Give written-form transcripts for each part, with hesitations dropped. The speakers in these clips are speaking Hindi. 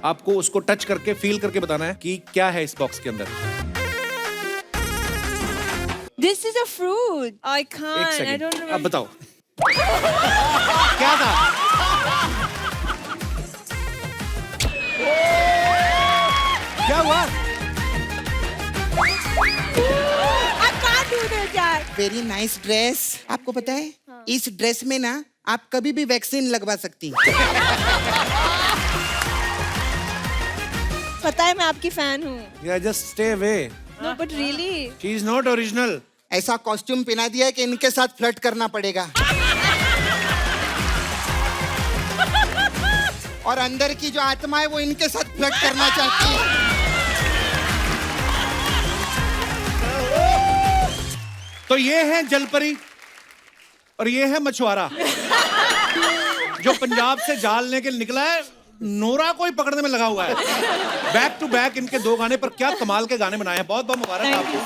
आपको उसको टच करके फील करके बताना है कि क्या है इस बॉक्स के अंदर। This is a fruit. I एक can't. I सेकंड, don't अब remember. बताओ क्या था? क्या हुआ? I can't do this, यार. Very nice dress. आपको पता है इस ड्रेस में ना आप कभी भी वैक्सीन लगवा सकती हैं। पता है मैं आपकी फैन हूँ. Yeah, just stay away. No, but really. She is not original. ऐसा कॉस्ट्यूम पहना दिया है कि इनके साथ फ्लर्ट करना पड़ेगा। और अंदर की जो आत्मा है वो इनके साथ फ्लर्ट करना चाहती है। तो ये है जलपरी और ये है मछुआरा जो पंजाब से जाल लेके निकला है, नोरा को ही पकड़ने में लगा हुआ है। बैक टू बैक इनके 2 गाने पर क्या कमाल के गाने बनाए हैं। बहुत बहुत मुबारक आपको।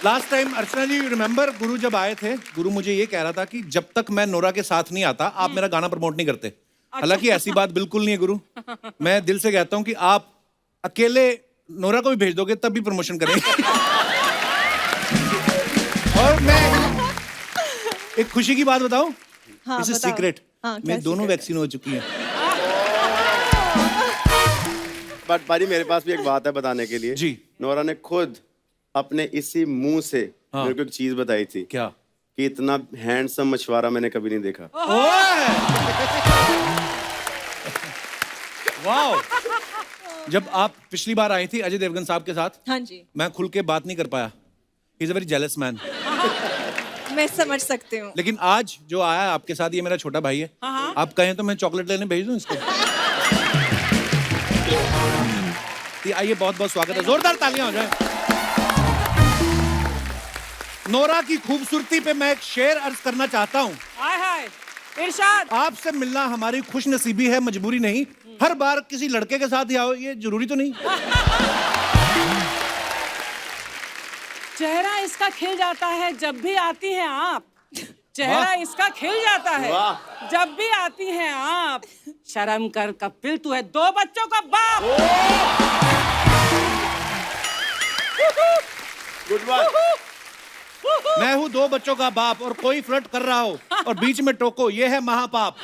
लास्ट टाइम अर्चना जी रिमेंबर गुरु जब आए थे, गुरु मुझे ये कह रहा था कि जब तक मैं नोरा के साथ नहीं आता आप मेरा गाना प्रमोट नहीं करते। हालांकि ऐसी बात बिल्कुल नहीं है गुरु, मैं दिल से कहता हूं कि आप अकेले नोरा को भी भेज दोगे तब भी प्रमोशन करेंगे। और मैं एक खुशी की बात बताऊं, हाँ, इस बताओ. सीक्रेट हाँ, क्या मेरी दोनों secret? वैक्सीन हो चुकी हैं। बट भाई मेरे पास भी एक बात है बताने के लिए। जी। नोरा ने खुद अपने इसी मुंह से हाँ। मेरे को एक चीज बताई थी क्या? कि इतना हैंडसम मछुआरा मैंने कभी नहीं देखा। ओए! वाओ! जब आप पिछली बार आई थी अजय देवगन साहब के साथ, हाँ जी. मैं खुल के बात नहीं कर पाया। He is a very jealous man. मैं समझ सकती हूँ. लेकिन आज जो आया है आपके साथ, ये मेरा छोटा भाई है। आप कहें तो मैं चॉकलेट लेने भेज दूं इसको। आइए, बहुत बहुत स्वागत है, जोरदार तालियां हो जाए। नोरा की खूबसूरती पे मैं एक शेर अर्ज करना चाहता हूँ। हाय हाय इरशाद। आपसे मिलना हमारी खुश नसीबी है, मजबूरी नहीं। हर बार किसी लड़के के साथ ही आओ, ये जरूरी तो नहीं। चेहरा इसका खिल जाता है जब भी आती हैं आप। चेहरा इसका खिल जाता है जब भी आती हैं आप। शर्म कर कपिल, तू है 2 बच्चों का बाप। Good bye. मैं हूँ 2 बच्चों का बाप और कोई फ्लर्ट कर रहा हो और बीच में टोको, ये है महापाप।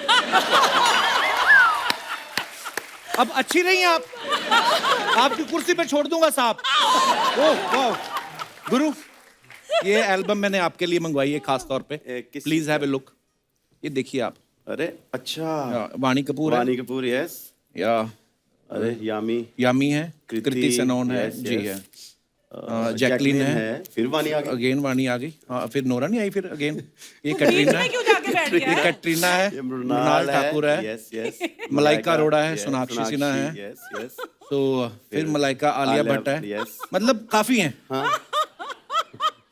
अब अच्छी नहीं है आप, आपकी कुर्सी पे छोड़ दूंगा सांप। ओह वाह गुरु, ये एल्बम मैंने आपके लिए मंगवाई है खास तौर पे। Please have a look. ये देखिए आप। अरे अच्छा, वाणी कपूर है। वाणी कपूर, यस। या अरे यामी है, कृति सेनन है, yes, जी yes. है, जैकलीन है, फिर वाणी आ गई। अगेन वाणी आ गई। हाँ, फिर नोरा नहीं आई, फिर अगेन ये कैटरीना है, क्यों जाके बैठ गया ये है? कैटरीना है, ये मृणाल ठाकुर है, यस यस। मलाइका अरोड़ा है, सोनाक्षी सिन्हा है, यस यस। तो फिर मलाइका आलिया भट्ट है। yes. मतलब काफी हैं। हाँ।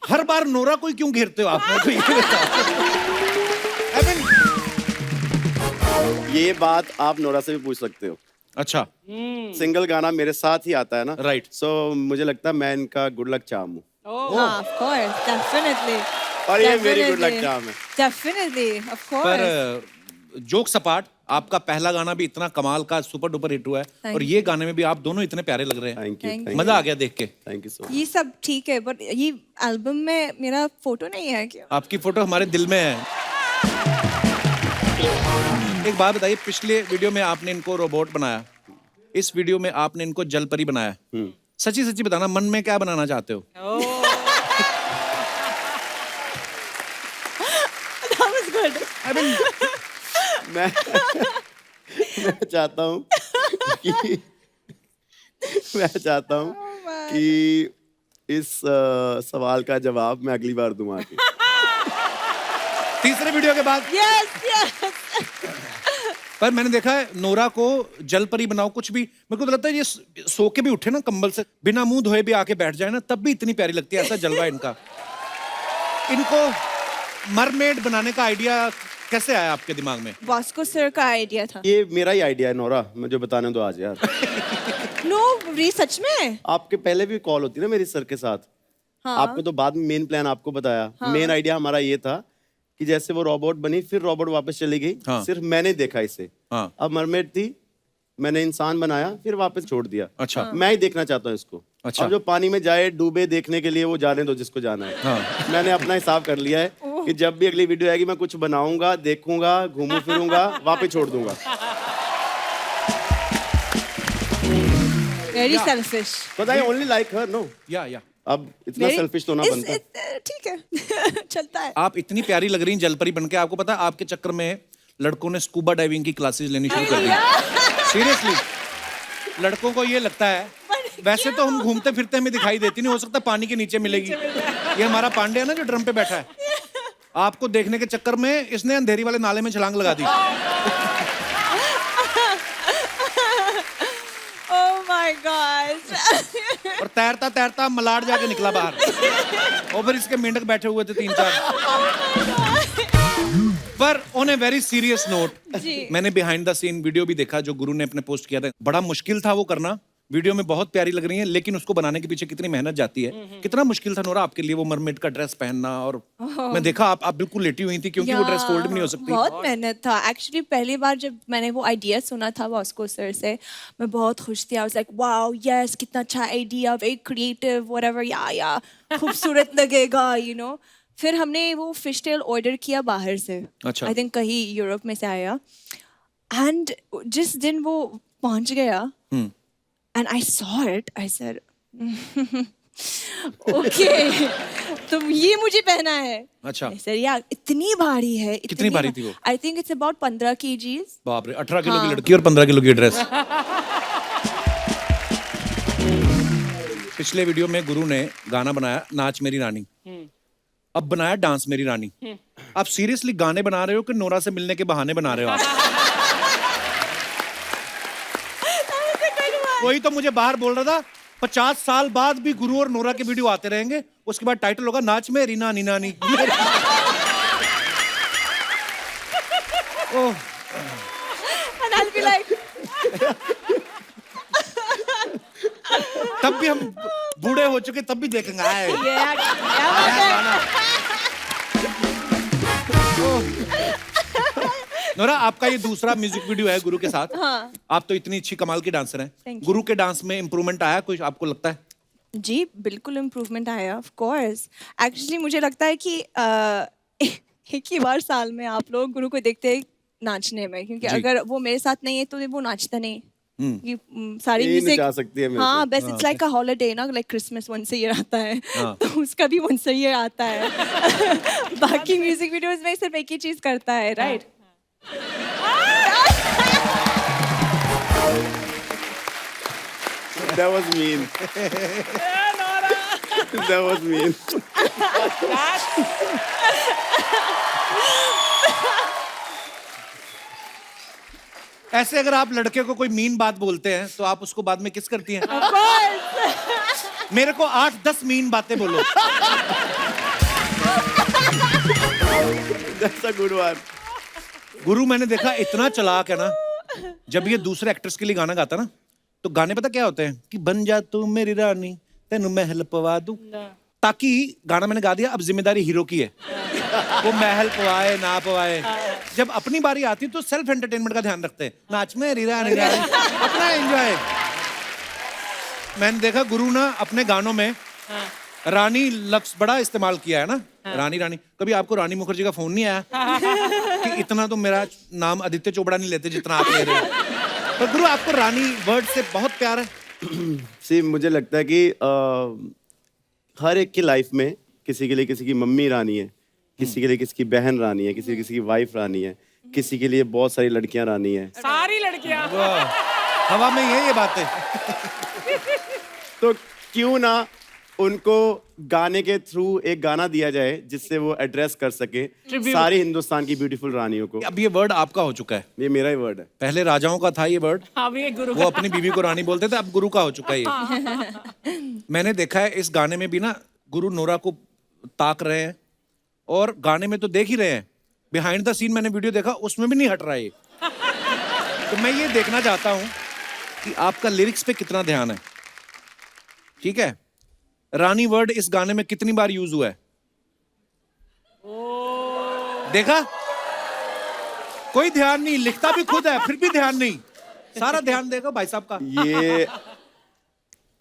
हर बार नोरा को ही क्यों घेरते हो आप? मेरे को ये बताओ। I mean, ये बात आप नोरा से भी पूछ सकते हो। अच्छा, सिंगल गाना मेरे साथ ही आता है ना, Right. सो मुझे लगता है मैं इनका गुड लक चार्म हूँ। हाँ, of course, definitely. और ये मेरी गुड लक Definitely. चार्म है। Definitely, of course. पर जोक सपाट, आपका पहला गाना भी इतना कमाल का सुपर डुपर हिट हुआ है Thank और ये गाने में भी आप दोनों इतने प्यारे लग रहे हैं। थैंक यू, Thank मजा आ गया देख के। Thank you so much. ये सब ठीक है, बट ये एल्बम में मेरा फोटो नहीं है क्या? आपकी फोटो हमारे दिल में है। एक बात बताइए, पिछले वीडियो में आपने इनको रोबोट बनाया, इस वीडियो में आपने इनको जलपरी बनाया। सच्ची सच्ची बताना, मन में क्या बनाना चाहते हो? That was good. I mean, मैं चाहता हूँ कि कि इस सवाल का जवाब मैं अगली बार दूं आके। तीसरे वीडियो के बाद। Yes, yes. पर मैंने देखा है नोरा को जलपरी बनाओ, कुछ भी मेरे को तो लगता है ये सो के भी उठे ना कंबल से, बिना मुंह धोए भी आके बैठ जाए ना, तब भी इतनी प्यारी लगती है। ऐसा जलवा है इनका। इनको मरमेड बनाने का आइडिया कैसे आया आपके दिमाग में? बॉस्को सर का आइडिया था. ये मेरा ही आइडिया है नोरा, मुझे बताने दो आज यार. नो सच में. आपके पहले भी कॉल होती ना मेरी सर के साथ. हाँ. आपको तो बाद में मेन प्लान आपको बताया. मेन आइडिया हमारा ये था कि जैसे वो रोबोट बनी फिर रोबोट वापस चली गई। हाँ। सिर्फ मैंने देखा इसे। हाँ। अब मरमेड थी, मैंने इंसान बनाया फिर वापस छोड़ दिया। अच्छा। मैं ही देखना चाहता हूँ इसको। अच्छा। अब जो पानी में जाए डूबे देखने के लिए वो जाने दो जिसको जाना है। हाँ। मैंने अपना हिसाब कर लिया है कि जब भी अगली वीडियो आएगी मैं कुछ बनाऊंगा, देखूंगा, घूमू फिरूंगा, वापस छोड़ दूंगा। Very selfish. But I only like her, no? या अब इतना सेल्फिश तो ना बनता। ठीक है चलता है। आप इतनी प्यारी लग रही हैं जलपरी बनके। आपको पता है आपके चक्कर में लड़कों ने स्कूबा डाइविंग की क्लासेस लेनी शुरू कर दी। सीरियसली, लड़कों को ये लगता है, वैसे तो हम घूमते फिरते हमें दिखाई देती नहीं, हो सकता पानी के नीचे मिलेगी। ये हमारा पांडे है ना जो ड्रम पे बैठा है, आपको देखने के चक्कर में इसने अंधेरी वाले नाले में छलांग लगा दी। Oh my God. और तैरता तैरता मलाड जाके निकला बाहर और फिर इसके मेंढक बैठे हुए थे 3-4। पर on a very serious note, मैंने बिहाइंड द सीन वीडियो भी देखा जो गुरु ने अपने पोस्ट किया था। बड़ा मुश्किल था वो करना। वीडियो में बहुत प्यारी लग रही है, लेकिन उसको बनाने के पीछे कितनी मेहनत जाती है। कितना मुश्किल था नोरा आपके लिए वो मरमेड का ड्रेस पहनना। और मैं देखा आप बिल्कुल लेटी हुई थी क्योंकि वो ड्रेस फोल्ड भी नहीं हो सकती। बहुत मेहनत था। एक्चुअली पहली बार जब मैंने वो आइडिया सुना था वॉस्को सर से, मैं बहुत खुश थी। I was like wow yes, कितना अच्छा आइडिया, वेरी क्रिएटिव, व्हाटएवर, या खूबसूरत लगेगा, यू नो। फिर हमने वो फिश टेल ऑर्डर किया बाहर से। अच्छा। आई थिंक कहीं यूरोप में से आया। एंड जिस दिन वो पहुंच गया and I saw it, I said, okay, तो ये मुझे पहना है। अच्छा। I said, yeah, इतनी भारी है। कितनी भारी थी वो? I think it's about 15 kgs। बाप रे, 18 किलो की लड़की और 15 किलो की ड्रेस। पिछले वीडियो में गुरु ने गाना बनाया नाच मेरी रानी, अब बनाया डांस मेरी रानी। आप सीरियसली गाने बना रहे हो कि नोरा से मिलने के बहाने बना रहे हो आप? कोई तो मुझे बाहर बोल रहा था 50 साल बाद भी गुरु और नोरा के वीडियो आते रहेंगे, उसके बाद टाइटल होगा नाच मेरी नानी नानी। ओह, And I'll be like, तब भी हम बूढ़े हो चुके तब भी देखेंगे। आए yeah, क्या बात है? नोरा, आपका ये दूसरा म्यूजिक वीडियो है गुरु के साथ। हाँ। आप तो इतनी अच्छी कमाल की डांसर हैं। Thank you. गुरु के डांस में इम्प्रूवमेंट आया कुछ आपको लगता है? जी बिल्कुल इम्प्रूवमेंट आया, ऑफ कोर्स। एक्चुअली मुझे लगता है कि एक ही बार साल में आप लोग गुरु को देखते हैं नाचने में, क्योंकि अगर वो मेरे साथ नहीं है तो वो नाचता नहीं। कि सारी यही म्यूजिक नचा सकती है मेरे हाँ को। बस इट्स लाइक अ हॉलिडे ना, like Christmas once a year आता है तो उसका भी वंस अ ईयर आता है। बाकी म्यूजिक वीडियोस में सिर्फ एक ही चीज करता है, right? That was mean. That was mean. ऐसे अगर आप लड़के को कोई मीन बात बोलते हैं तो आप उसको बाद में किस करती हैं? मेरे को 8-10 मीन बातें बोलो। That's a good one. गुरु मैंने देखा इतना चालाक है ना, जब ये दूसरे एक्ट्रेस के लिए गाना गाता ना तो गाने पता क्या होते हैं कि बन जा तू मेरी रानी तेनू महल पवा दूं, ताकि गाना मैंने गा दिया अब जिम्मेदारी हीरो की है, वो महल पवाए ना पवाए। जब अपनी बारी आती तो सेल्फ एंटरटेनमेंट का ध्यान रखते हैं, नाच में रानी रानी, अपना एंजॉय। मैंने देखा गुरु ना अपने गानों में रानी लफ्ज बड़ा इस्तेमाल किया है ना, रानी रानी। कभी आपको रानी मुखर्जी का फोन नहीं आया कि इतना तो मेरा नाम आदित्य चोपड़ा नहीं लेते जितना आप ले रहे हो? पर गुरु आपको रानी वर्ड से बहुत प्यार है। सी मुझे लगता है कि हर एक की लाइफ में किसी के लिए किसी की मम्मी रानी है, किसी के लिए किसी की बहन रानी है, किसी की वाइफ रानी है, किसी के लिए बहुत सारी लड़कियां रानी है। सारी लड़कियां हवा में ये बातें। तो क्यों ना उनको गाने के थ्रू एक गाना दिया जाए जिससे वो एड्रेस कर सके सारी हिंदुस्तान की ब्यूटीफुल रानियों को। अब ये वर्ड आपका हो चुका है, ये मेरा ही वर्ड है। पहले राजाओं का था ये वर्ड, अब ये गुरु वो अपनी बीवी को रानी बोलते थे, अब गुरु का हो चुका है ये। मैंने देखा है इस गाने में भी ना गुरु नोरा को ताक रहे हैं और गाने में तो देख ही रहे हैं, बिहाइंड द सीन मैंने वीडियो देखा उसमें भी नहीं हट रहा है ये। तो मैं ये देखना चाहता हूं कि आपका लिरिक्स पे कितना ध्यान है। ठीक है, रानी वर्ड इस गाने में कितनी बार यूज हुआ है? देखा, कोई ध्यान नहीं, लिखता भी खुद है फिर भी ध्यान नहीं, सारा ध्यान देखो भाई साहब का। ये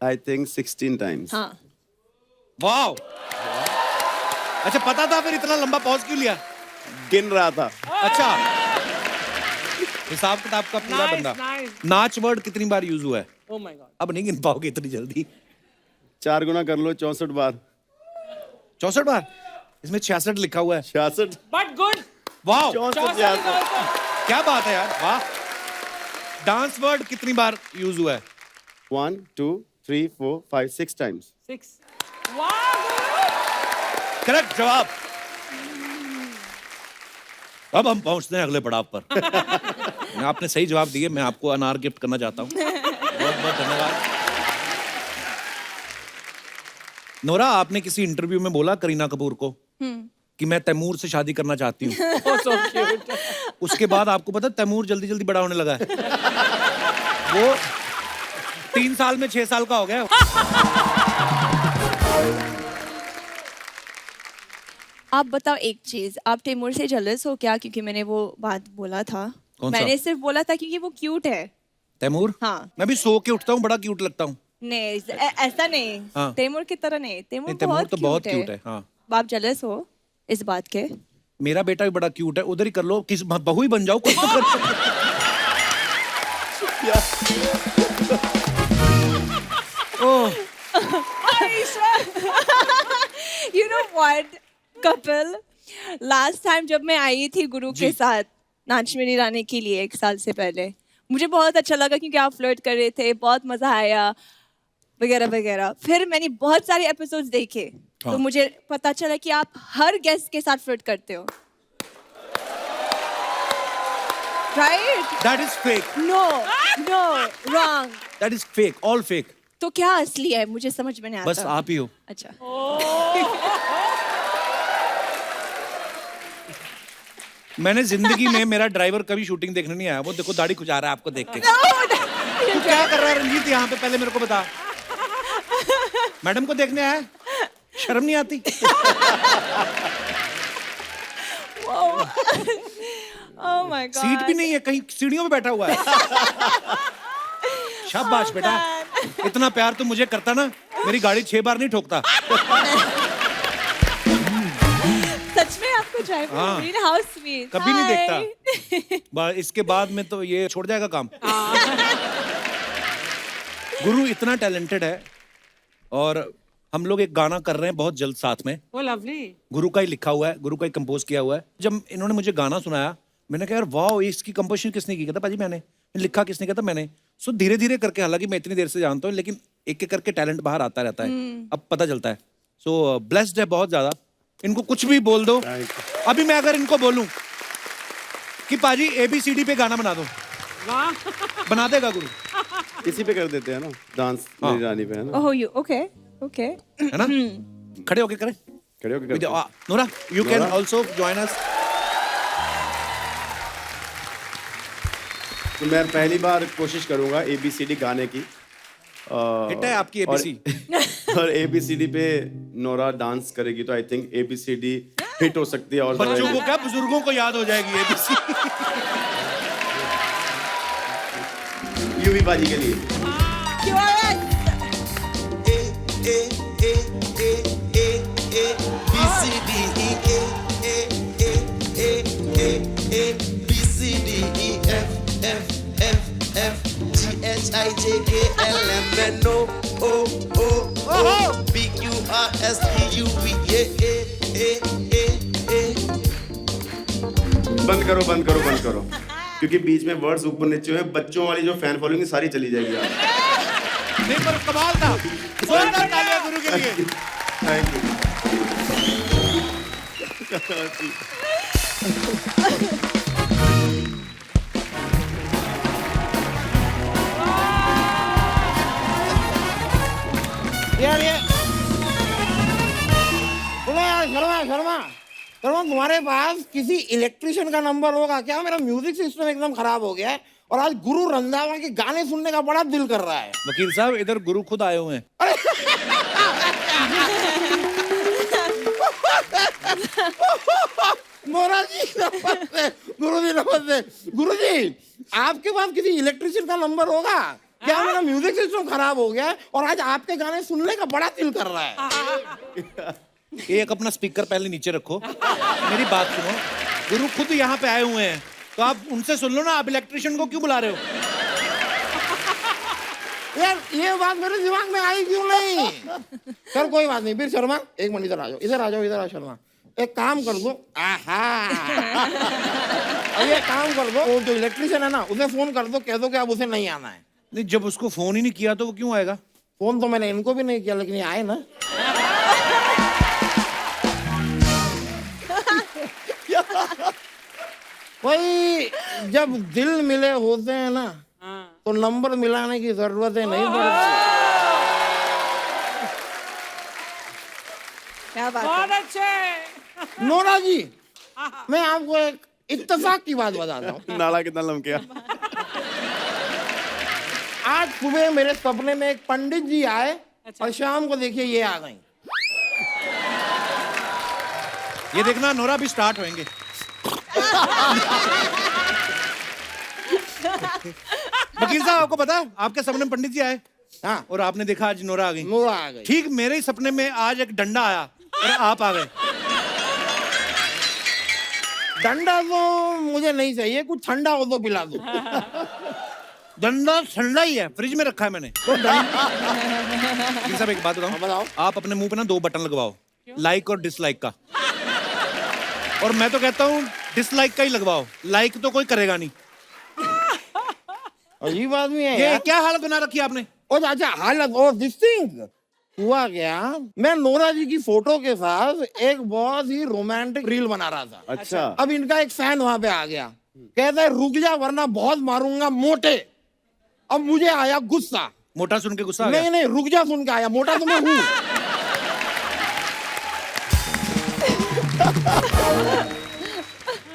आई थिंक 16 टाइम्स। हाँ वाओ, अच्छा पता था फिर इतना लंबा पॉज क्यों लिया? गिन रहा था। अच्छा, हिसाब किताब का पूरा Nice, बंदा। nice. नाच वर्ड कितनी बार यूज हुआ है? Oh my God. अब नहीं गिन पाओगे इतनी जल्दी। 4 गुना कर लो, 64 बार। 64 बार, इसमें 66 लिखा हुआ है। 66 But good. वाह, 64 64 66। also. क्या बात है यार, वाह। डांस वर्ड कितनी बार यूज हुआ है? 1 2 3 4 5 6 टाइम्स। 6. Wow. करेक्ट जवाब। अब हम पहुंचते हैं अगले पड़ाव पर। आपने सही जवाब दिए, मैं आपको अनार गिफ्ट करना चाहता हूँ। बहुत बहुत धन्यवाद। नोरा, आपने किसी इंटरव्यू में बोला करीना कपूर को कि मैं तैमूर से शादी करना चाहती हूँ। Oh, so cute. उसके बाद आपको पता तैमूर जल्दी जल्दी बड़ा होने लगा है। वो 3 साल में 6 साल का हो गया। आप बताओ एक चीज, आप तैमूर से जेलस हो क्या? क्योंकि मैंने वो बात बोला था। कौन सा? मैंने सिर्फ बोला था क्योंकि वो क्यूट है। तैमूर? हाँ। मैं भी सो के उठता हूँ, बड़ा क्यूट लगता हूँ। नहीं ऐसा नहीं, हाँ। तैमूर की तरह नहीं। तैमूर नहीं, तैमूर तो बहुत क्यूट cute है, हाँ। आप जेलस हो इस बात के? मेरा बेटा भी बड़ा क्यूट है, उधर ही कर लो, किस बहू ही बन जाओ कुछ तो कर। ओह, You know what, Kapil, last time जब मैं आई थी गुरु के साथ नाच में रानी के लिए 1 साल से पहले, मुझे बहुत अच्छा लगा क्योंकि आप फ्लर्ट कर रहे थे, बहुत मजा आया वगैरह वगैरह। फिर मैंने बहुत सारे एपिसोड्स देखे हाँ। तो मुझे पता चला कि आप हर गेस्ट के साथ फ्लर्ट करते हो। Right? that is fake, no no, wrong. that is fake, all fake। तो क्या असली है? मुझे समझ में नहीं आता। बस आप ही हो। अच्छा। मैंने जिंदगी में, मेरा ड्राइवर कभी शूटिंग देखने नहीं आया, वो देखो दाढ़ी खुजा रहा है आपको देख के। तू क्या कर रहा है रंजीत यहाँ पे, पहले मेरे को बता। मैडम को देखने आया, शर्म नहीं आती? Oh my God. सीट भी नहीं है, कहीं सीढ़ियों में बैठा हुआ है। शाबाश बेटा, इतना प्यार तो मुझे करता ना, मेरी गाड़ी 6 बार नहीं ठोकता। सच में आपको ड्राइवर? हाँ। How sweet. कभी नहीं देखता। इसके बाद में तो ये छोड़ जाएगा काम। गुरु इतना टैलेंटेड है, और हम लोग एक गाना कर रहे हैं बहुत जल्द साथ में। Oh, lovely. गुरु का ही लिखा हुआ है, गुरु का ही कंपोज किया हुआ है। जब इन्होंने मुझे गाना सुनाया, मैंने कहा यार वाह, इसकी कंपोजिशन किसने की? कहता पाजी मैंने। लिखा किसने? कहता मैंने। सो धीरे धीरे करके, हालांकि मैं इतनी देर से जानता हूँ, लेकिन एक एक करके टैलेंट बाहर आता रहता है, अब पता चलता है। सो ब्लेस्ड है बहुत ज्यादा। इनको कुछ भी बोल दो। अभी मैं अगर इनको बोलूं कि पाजी ABCD पे गाना बना दो, वाह। बना देगा गुरु, इसी पे कर देते हैं ना, डांस हाँ। मेरी रानी पे, है ना? Oh you okay okay. है ना? खड़े होके करें। खड़े होके करते हैं। Nora, you can Nora? Also join us. तो मैं पहली बार कोशिश करूंगा ABCD गाने की। हिट है आपकी ABC। और ABCD पे नोरा डांस करेगी तो आई थिंक ABCD हिट हो सकती है। और बच्चों को क्या, बुजुर्गों को याद हो जाएगी ABC। यूवी बाजी के लिए। बंद करो बंद करो बंद करो, क्योंकि बीच में वर्ड्स ऊपर नीचे हुए, बच्चों वाली जो फैन फॉलोइंग सारी चली जाएगी यार। नहीं पर कमाल था। जोरदार तालियां गुरु के लिए। Thank you. यार ये सुनो यार, शर्मा शर्मा शर्मा, तुम्हारे पास किसी इलेक्ट्रिशियन का नंबर होगा क्या? मेरा म्यूजिक सिस्टम एकदम खराब हो गया है और आज गुरु रंधावा के गाने सुनने का बड़ा दिल कर रहा है। वकील साहब, इधर गुरु खुद आए हुए हैं। नोरा जी नमस्ते, गुरुजी नमस्ते। गुरुजी, आपके पास किसी इलेक्ट्रिशियन का नंबर होगा क्या? मेरा म्यूजिक सिस्टम खराब हो गया है और आज आपके गाने सुनने का बड़ा दिल कर रहा है। एक अपना स्पीकर पहले नीचे रखो, मेरी बात सुनो। गुरु खुद यहाँ पे आए हुए हैं, तो आप उनसे सुन लो ना, आप इलेक्ट्रिशियन को क्यों बुला रहे हो? यार ये बात मेरे दिमाग में आई क्यों नहीं? सर कोई बात नहीं, फिर शर्मा एक मिनट इधर आ जाओ, इधर आ जाओ, इधर आ शर्मा। एक काम कर दो, अब ये काम कर दो, वो जो इलेक्ट्रिशियन है ना उसे फोन कर दो, कह दो कि अब उसे नहीं आना है। नहीं, जब उसको फोन ही नहीं किया तो वो क्यों आएगा? फोन तो मैंने इनको भी नहीं किया, लेकिन ये आए ना। भाई जब दिल मिले होते हैं ना तो नंबर मिलाने की जरूरतें नहीं पड़ती। क्या बात बहुत है? अच्छे। नोरा जी, मैं आपको एक इत्तेफाक की बात बताता हूँ। नाला कितना लमकिया। आज सुबह मेरे सपने में एक पंडित जी आए और शाम को देखिए ये आ गई। ये देखना, नोरा भी स्टार्ट होंगे। वकील साहब, आपको पता है आपके सपने में पंडित जी आए हाँ, और आपने देखा आज नोरा आ गई। नोरा आ गई। ठीक मेरे ही सपने में आज एक डंडा आया और आप आ गए। डंडा तो मुझे नहीं चाहिए, कुछ ठंडा हो तो पिला दो। डंडा ठंडा ही है, फ्रिज में रखा है मैंने। तो वकील साहब एक बात हाँ, बताऊं, बताओ। आप अपने मुंह पे ना 2 बटन लगवाओ, लाइक और डिसलाइक का। और मैं तो कहता हूँ डिसलाइक का ही लगवाओ, लाइक तो कोई करेगा नहीं। अजीब आदमी है ये यार। क्या हालत बना रखी है आपने? ओ अच्छा, हालत और दिस थिंग हुआ क्या, मैं नोरा जी की फोटो के साथ एक बहुत ही रोमांटिक रील बना रहा था। अच्छा। अब इनका एक फैन वहां पे आ गया, कहता है रुक जा वरना बहुत मारूंगा मोटे। अब मुझे आया गुस्सा। मोटा सुन के गुस्सा आ गया? नहीं नहीं, रुक जा सुन के आया, मोटा तो मैं हूं।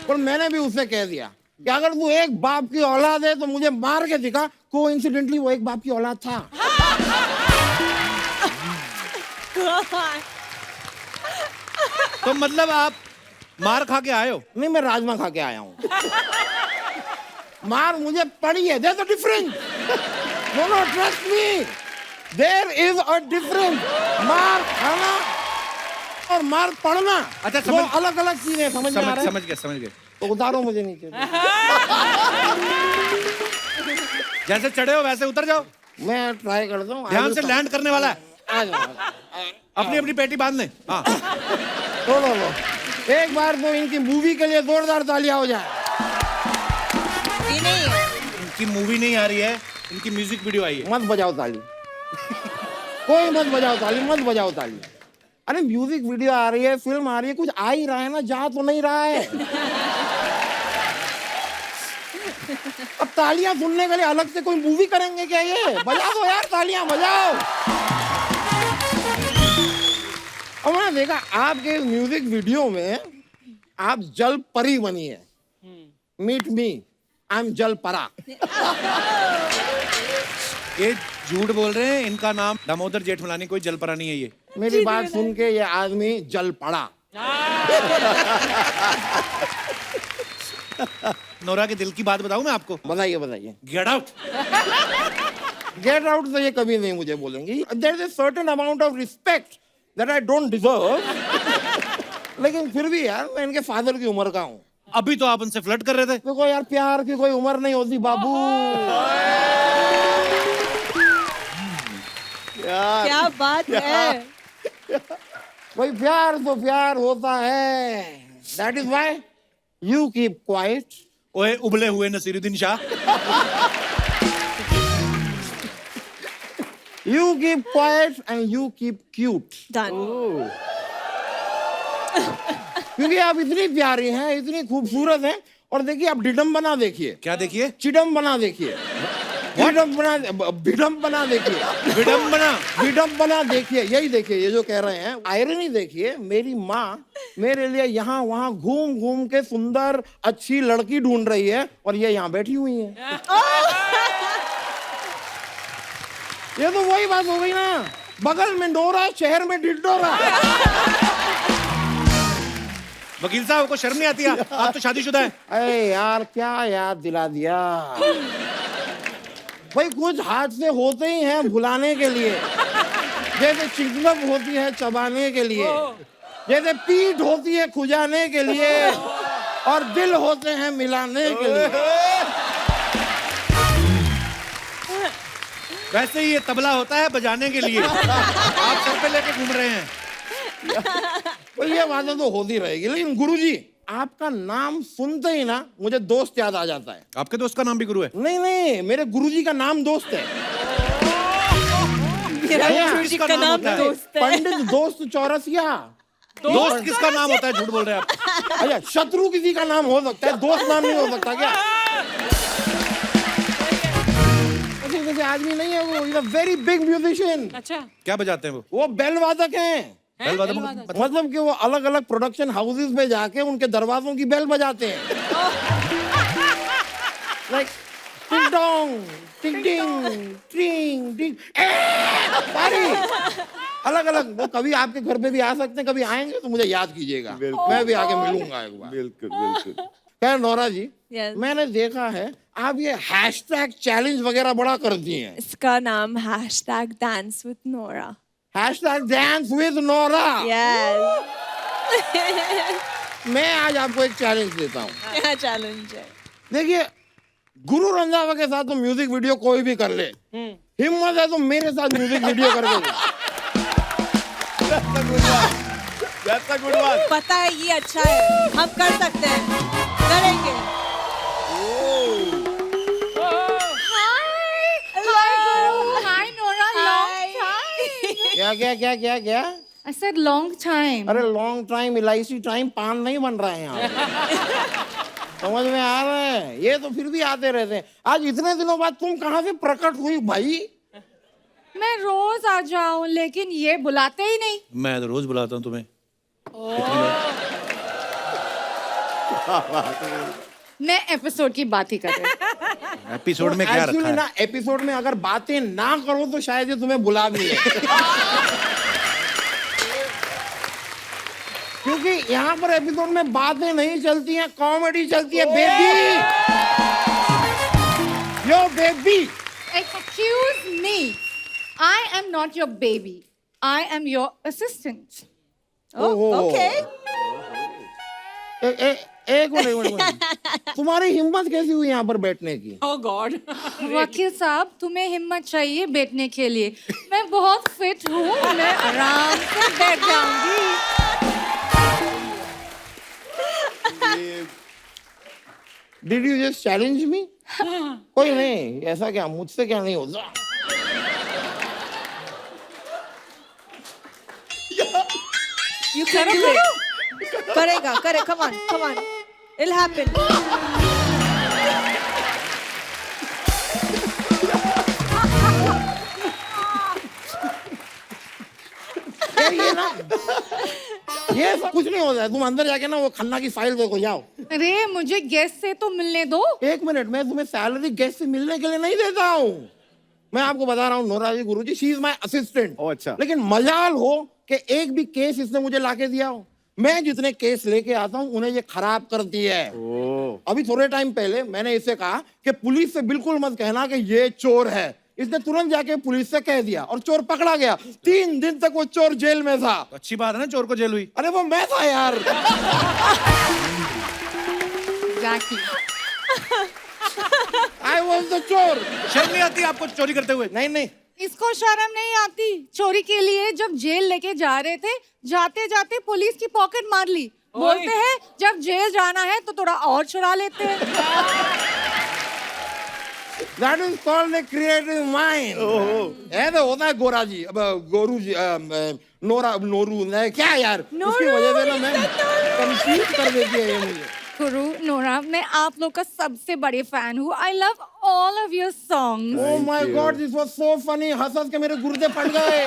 पर मैंने भी उससे कह दिया कि अगर तू एक बाप की औलाद है तो मुझे मार के दिखा। कोइंसिडेंटली वो एक बाप की औलाद था। तो मतलब आप मार खा के आए हो? नहीं, मैं राजमा खा के आया हूँ। मार मुझे पड़ी है, there's a difference. No, no, trust me. There is a difference. मार खाना और मार पड़ना, अच्छा, दो समझ- अलग अलग चीजें। समझ में आ रहा है? समझ गए। तो उतारो मुझे नीचे। जैसे चढ़े हो वैसे उतर जाओ, मैं ट्राई करता हूँ। ध्यान से लैंड करने वाला है। आ जाओ। अपनी अपनी पेटी बांध लें। हाँ, लो। एक बार तो इनकी मूवी के लिए जोरदार तालियां हो जाए। ये नहीं है। इनकी मूवी नहीं आ रही है, इनकी म्यूजिक वीडियो आई है। मत बजाओ ताली। कोई मत बजाओ ताली, मत बजाओ ताली। अरे म्यूजिक वीडियो आ रही है, फिल्म आ रही है, कुछ आ ही रहा है ना, जा तो नहीं रहा है। अब तालियां सुनने के लिए अलग से कोई मूवी करेंगे क्या? ये बजा दो यार, तालियां बजाओ। और मैंने देखा आपके म्यूजिक वीडियो में आप जल परी बनी है। मीट मी, आई एम जल परा। ये झूठ बोल रहे हैं, इनका नाम दामोदर जेठमलानी, कोई जलपरा नहीं है ये। मेरी बात सुन के ये आदमी जल पड़ा। नोरा के दिल की बात बताऊं मैं आपको? बताइए बताइए। Get out. गेट आउट तो ये कभी नहीं मुझे बोलेंगी। There is a certain amount of respect that I don't deserve. लेकिन फिर भी यार, मैं इनके फादर की उम्र का हूँ। अभी तो आप उनसे फ्लर्ट कर रहे थे। देखो यार, प्यार की कोई उम्र नहीं होती बाबू। क्या बात है? भाई प्यार तो प्यार होता है। That is why you keep quiet. ओए उबले हुए Naseeruddin Shah. You keep quiet and you keep cute. Done. क्योंकि आप इतनी प्यारी हैं, इतनी खूबसूरत हैं। और देखिए, आप डिडम्बना देखिए, क्या देखिए? चिडम्बना देखिए, विडम्बना देखिए, विडम्बना देखिए, यही देखिए, ये जो कह रहे हैं। आयरनी देखिए, मेरी माँ मेरे लिए यहाँ वहाँ घूम घूम के सुंदर अच्छी लड़की ढूंढ रही है और ये यहाँ बैठी हुई है। ये तो वही बात हो गई ना, बगल में डोरा, शहर में ढिढोरा। वकील साहब को शर्म नहीं आती है? आप तो शादीशुदा है। अरे यार क्या याद दिला दिया। भाई कुछ हादसे होते ही हैं भुलाने के लिए, जैसे चिंगम होती है चबाने के लिए, जैसे पीठ होती है खुजाने के लिए, और दिल होते हैं मिलाने के लिए। वैसे ही ये तबला होता है बजाने के लिए। आप सर पे लेके घूम रहे हैं। तो ये बातें तो होती रहेगी, लेकिन गुरुजी आपका नाम सुनते ही ना मुझे दोस्त याद आ जाता है। आपके दोस्त का नाम भी गुरु है? नहीं नहीं, मेरे गुरुजी का नाम दोस्त है। मेरा क्या? गुरुजी का नाम नाम होता है? दोस्त है। पंडित दोस्त चौरसिया। दोस्त किसका नाम होता है? झूठ बोल रहे हैं आप। अच्छा, शत्रु किसी का नाम हो सकता है, दोस्त नाम नहीं हो सकता क्या? ऐसे जैसे आदमी नहीं है वो, is a very big musician. अच्छा, क्या बजाते हैं वो? वो बेल वादक हैं। बेल वादक मतलब कि वो अलग अलग प्रोडक्शन हाउसेस में जाके उनके दरवाजों की बेल बजाते हैं। लाइक टिंग टोंग, टिंग टिंग, टिंग टिंग, सारी अलग अलग। वो कभी आपके घर पे भी आ सकते हैं, कभी आएंगे तो मुझे याद कीजिएगा, मैं भी आके मिलूंगा एक बार। बिल्कुल बिल्कुल। खैर नोरा जी, Yes. मैंने देखा है आप ये हैशटैग चैलेंज वगैरह बड़ा करती हैं। इसका नाम #Dance with Nora. Hashtag dance with Nora. Yes. मैं आज आपको एक चैलेंज देता हूँ। क्या चैलेंज है? देखिए, गुरु रंधावा के साथ तो म्यूजिक वीडियो कोई भी कर ले, हिम्मत है तो मेरे साथ म्यूजिक वीडियो कर दे। That's a good one. पता है ये अच्छा है, हम कर सकते हैं, करेंगे। Hi, Nora. Long time. क्या क्या क्या क्या क्या? I said long time. अरे लॉन्ग टाइम, इलायची टाइम, पान नहीं बन रहा है यहाँ। समझ में आ रहा है? ये तो फिर भी आते रहते हैं। आज इतने दिनों बाद तुम कहाँ से प्रकट हुई भाई? मैं रोज आ जाऊं, लेकिन ये बुलाते ही नहीं। मैं तो रोज बुलाता हूँ तुम्हें। मैं एपिसोड की बात ही कर रही हूँ। एपिसोड में क्या रखा एक्चुअली है? ना, एपिसोड में अगर बातें ना करो तो शायद ये तुम्हें बुला भी ले। क्योंकि यहाँ पर एपिसोड में बातें नहीं चलती हैं, कॉमेडी चलती है baby. Yo baby. Excuse me. I am not your baby. I am your assistant. Okay. एक मिनट। तुम्हारी हिम्मत कैसी हुई यहाँ पर बैठने की? oh God. वकील साहब, तुम्हें हिम्मत चाहिए बैठने के लिए। मैं बहुत फिट हूँ, मैं आराम से बैठ जाऊंगी। Did you just challenge me? कोई नहीं, ऐसा क्या, मुझसे क्या नहीं होता। You can do it. करेगा, करे, come on, come on. It'll happen. ये ना, ये सब कुछ नहीं होता है। तुम अंदर जाके ना वो खन्ना की फाइल देखो, जाओ। अरे मुझे गेस्ट से तो मिलने दो। एक मिनट, मैं तुम्हें सैलरी गेस्ट से मिलने के लिए नहीं देता हूँ। मैं आपको बता रहा हूँ Nora ji, Guruji, she is my assistant. Oh, अच्छा। लेकिन मजाल हो कि एक भी केस इसने मुझे लाके दिया हो। मैं जितने केस लेके आता हूँ उन्हें ये खराब करती है। अभी थोड़े टाइम पहले मैंने इससे कहा कि पुलिस से बिल्कुल मत कहना कि ये चोर है। इसने तुरंत जाके पुलिस से कह दिया और चोर पकड़ा गया। 3 दिन तक वो चोर जेल में था। तो अच्छी बात है ना, चोर को जेल हुई। अरे वो मैं था यार। Exactly. आई वॉज द चोर। शर्म नहीं आती आपको चोरी करते हुए? नहीं नहीं, इसको शर्म नहीं आती? चोरी के लिए जब जेल लेके जा रहे थे, जाते जाते पुलिस की पॉकेट मार ली। बोलते हैं जब जेल जाना है तो थोड़ा और चुरा लेते हैं। That is called a creative mind. ऐसा होता है गोरा जी, अब गोरू जी, नोरा, नोरू, क्या यार, उसकी वजह से ना मैं कंफ्यूज कर देती है ये मुझे। गुरु नोरा, मैं आप लोग का सबसे बड़े फैन हूँ। I love all of your songs. Oh my God, this was so funny. हंस हंस के मेरे गुर्दे फट गए।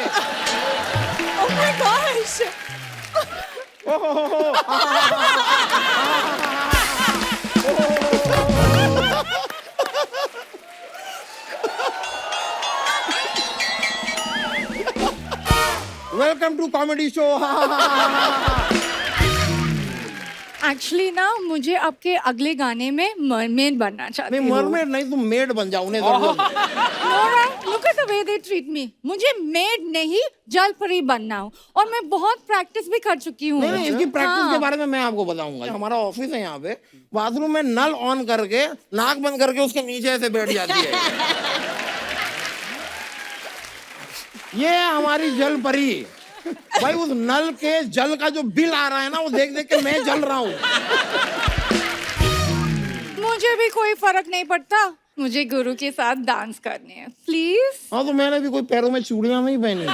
Oh my gosh. Welcome to comedy show. Actually ना मुझे आपके अगले गाने में मरमेड बनना चाहती नहीं हूँ। मरमेड नहीं, तुम मेड बन जाओ, उन्हें जरूरत है। Nora, look at the way they treat me. मुझे मेड नहीं जल परी बनना हो और मैं बहुत प्रैक्टिस भी कर चुकी हूँ। नहीं नहीं, इसकी प्रैक्टिस हाँ। के बारे में मैं आपको बताऊंगा। हमारा ऑफिस है यहाँ पे, बाथरूम में नल ऑन करके नाक बंद करके उसके नीचे ऐसे बैठ जाती है। ये है हमारी जल परी। भाई उस नल के जल का जो बिल आ रहा है ना, वो देख देख के मैं जल रहा हूँ। मुझे भी कोई फर्क नहीं पड़ता, मुझे गुरु के साथ डांस करने हैं प्लीज। हाँ तो मैंने भी कोई पैरों में चूड़ियां नहीं पहनी।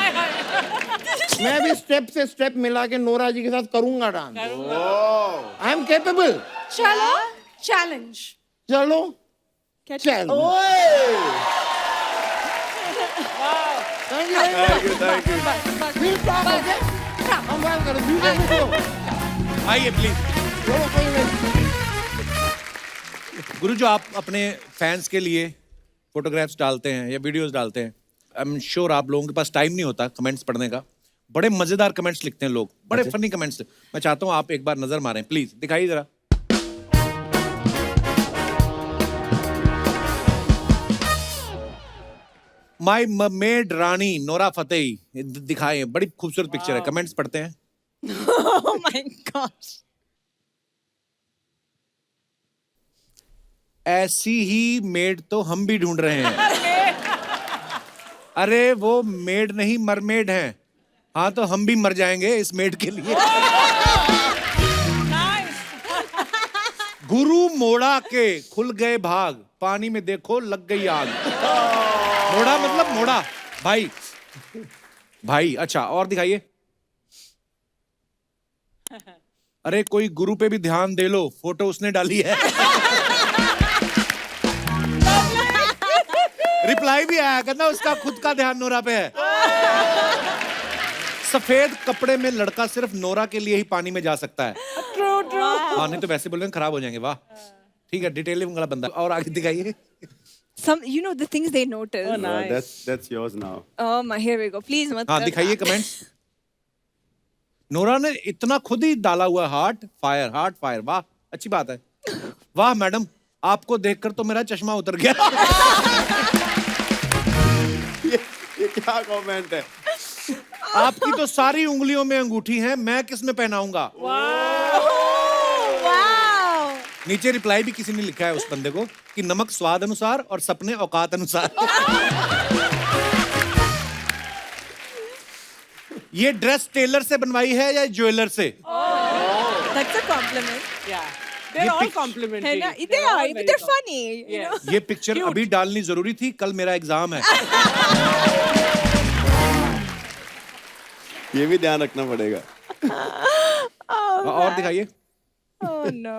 मैं भी स्टेप से स्टेप मिला के नोरा जी के साथ करूंगा डांस। I am capable. चलो चैलेंज। चलो चल। Thank you thank you We'll talk, okay? हम बात करें, दूसरे को करो। आइए प्लीज। चलो कोई नहीं। गुरु, जो आप अपने फैंस के लिए फोटोग्राफ्स डालते हैं या वीडियोस डालते हैं, आई एम श्योर आप लोगों के पास टाइम नहीं होता कमेंट्स पढ़ने का। बड़े मजेदार कमेंट्स लिखते हैं लोग, बड़े फनी कमेंट्स। मैं चाहता हूं आप एक बार नजर मारें, प्लीज दिखाइए जरा। माई मेड रानी नोरा फतेही दिखाए, बड़ी खूबसूरत पिक्चर है। कमेंट्स पढ़ते हैं। Oh my gosh. ऐसी ही मेड तो हम भी ढूंढ रहे हैं। अरे वो मेड नहीं, मरमेड हैं। हाँ तो हम भी मर जाएंगे इस मेड के लिए। गुरु मोड़ा के खुल गए भाग, पानी में देखो लग गई आग। मोड़ा मतलब मोड़ा भाई। भाई अच्छा, और दिखाइए। अरे कोई गुरु पे भी ध्यान दे लो, फोटो उसने डाली है। रिप्लाई भी आया, कहना उसका खुद का ध्यान नोरा पे है। सफेद कपड़े में लड़का सिर्फ नोरा के लिए ही पानी में जा सकता है। हाँ, नहीं तो वैसे बोल रहे हैं खराब हो जाएंगे। वाह, ठीक है, डिटेलिंग वाला बंदा। और आगे दिखाइए। Some, you know, the things they notice. Oh, nice. that's yours now. Oh my, here we go. Please मत हाँ करना। दिखाइए कमेंट्स। नोरा ने इतना खुद ही डाला हुआ हार्ट फायर। वाह, अच्छी बात है। वाह मैडम, आपको देखकर तो मेरा चश्मा उतर गया। ये क्या कमेंट है? आपकी तो सारी उंगलियों में अंगूठी है, मैं किस में पहनाऊंगा। नीचे रिप्लाई भी किसी ने लिखा है उस बंदे को कि नमक स्वाद अनुसार और सपने औकात अनुसार। ये ड्रेस टेलर से बनवाई है या ज्वेलर से? That's a compliment. Yeah. They're all complimentary. है ना? They all are, very but they're funny. You know? ये पिक्चर अभी डालनी जरूरी थी, कल मेरा एग्जाम है। ये भी ध्यान रखना पड़ेगा। और दिखाइए। Oh no.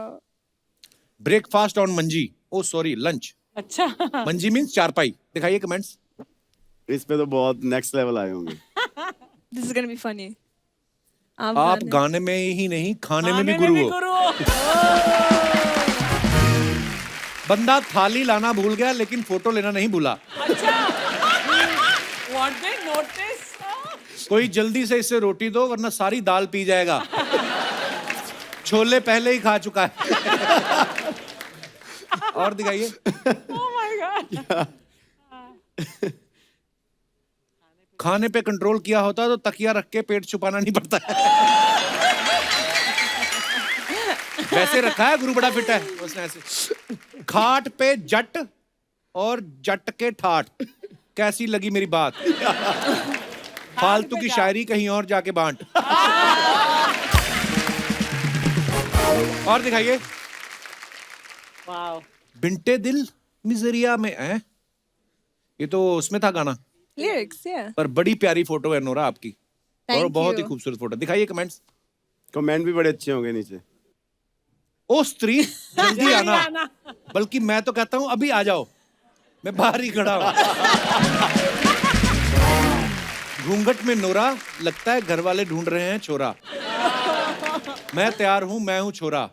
Breakfast on Manji, O sorry lunch. अच्छा। मंजी मींस चारपाई। दिखाइए कमेंट्स। इस पे तो बहुत नेक्स्ट लेवल आए होंगे। This is gonna be funny. आप गाने में ही नहीं, खाने में भी गुरु हो। बंदा थाली लाना भूल गया लेकिन फोटो लेना नहीं भूला। अच्छा। What they notice? कोई जल्दी से इससे रोटी दो वरना सारी दाल पी जाएगा। छोले पहले ही खा चुका है। और दिखाइए। Oh my God. खाने पे कंट्रोल किया होता तो तकिया रख के पेट छुपाना नहीं पड़ता है। वैसे रखा है, गुरु बड़ा फिट है उसने ऐसे। खाट पे जट और जट के ठाट, कैसी लगी मेरी बात? फालतू की शायरी कहीं और जाके बांट। और दिखाइए। Wow. बिंटे दिल मिजरिया में है, ये तो उसमें था गाना। Lyrics, yeah. पर बड़ी प्यारी फोटो है नोरा आपकी, और Thank बहुत ही you. खूबसूरत फोटो। दिखाइए कमेंट्स। कमेंट भी बड़े अच्छे होंगे नीचे। ओ स्त्री जल्दी आना, बल्कि मैं तो कहता हूं अभी आ जाओ, मैं बाहर ही खड़ा हूं। घूंघट में नोरा, लगता है घर वाले ढूंढ रहे हैं छोरा। मैं तैयार हूं, मैं हूं छोरा।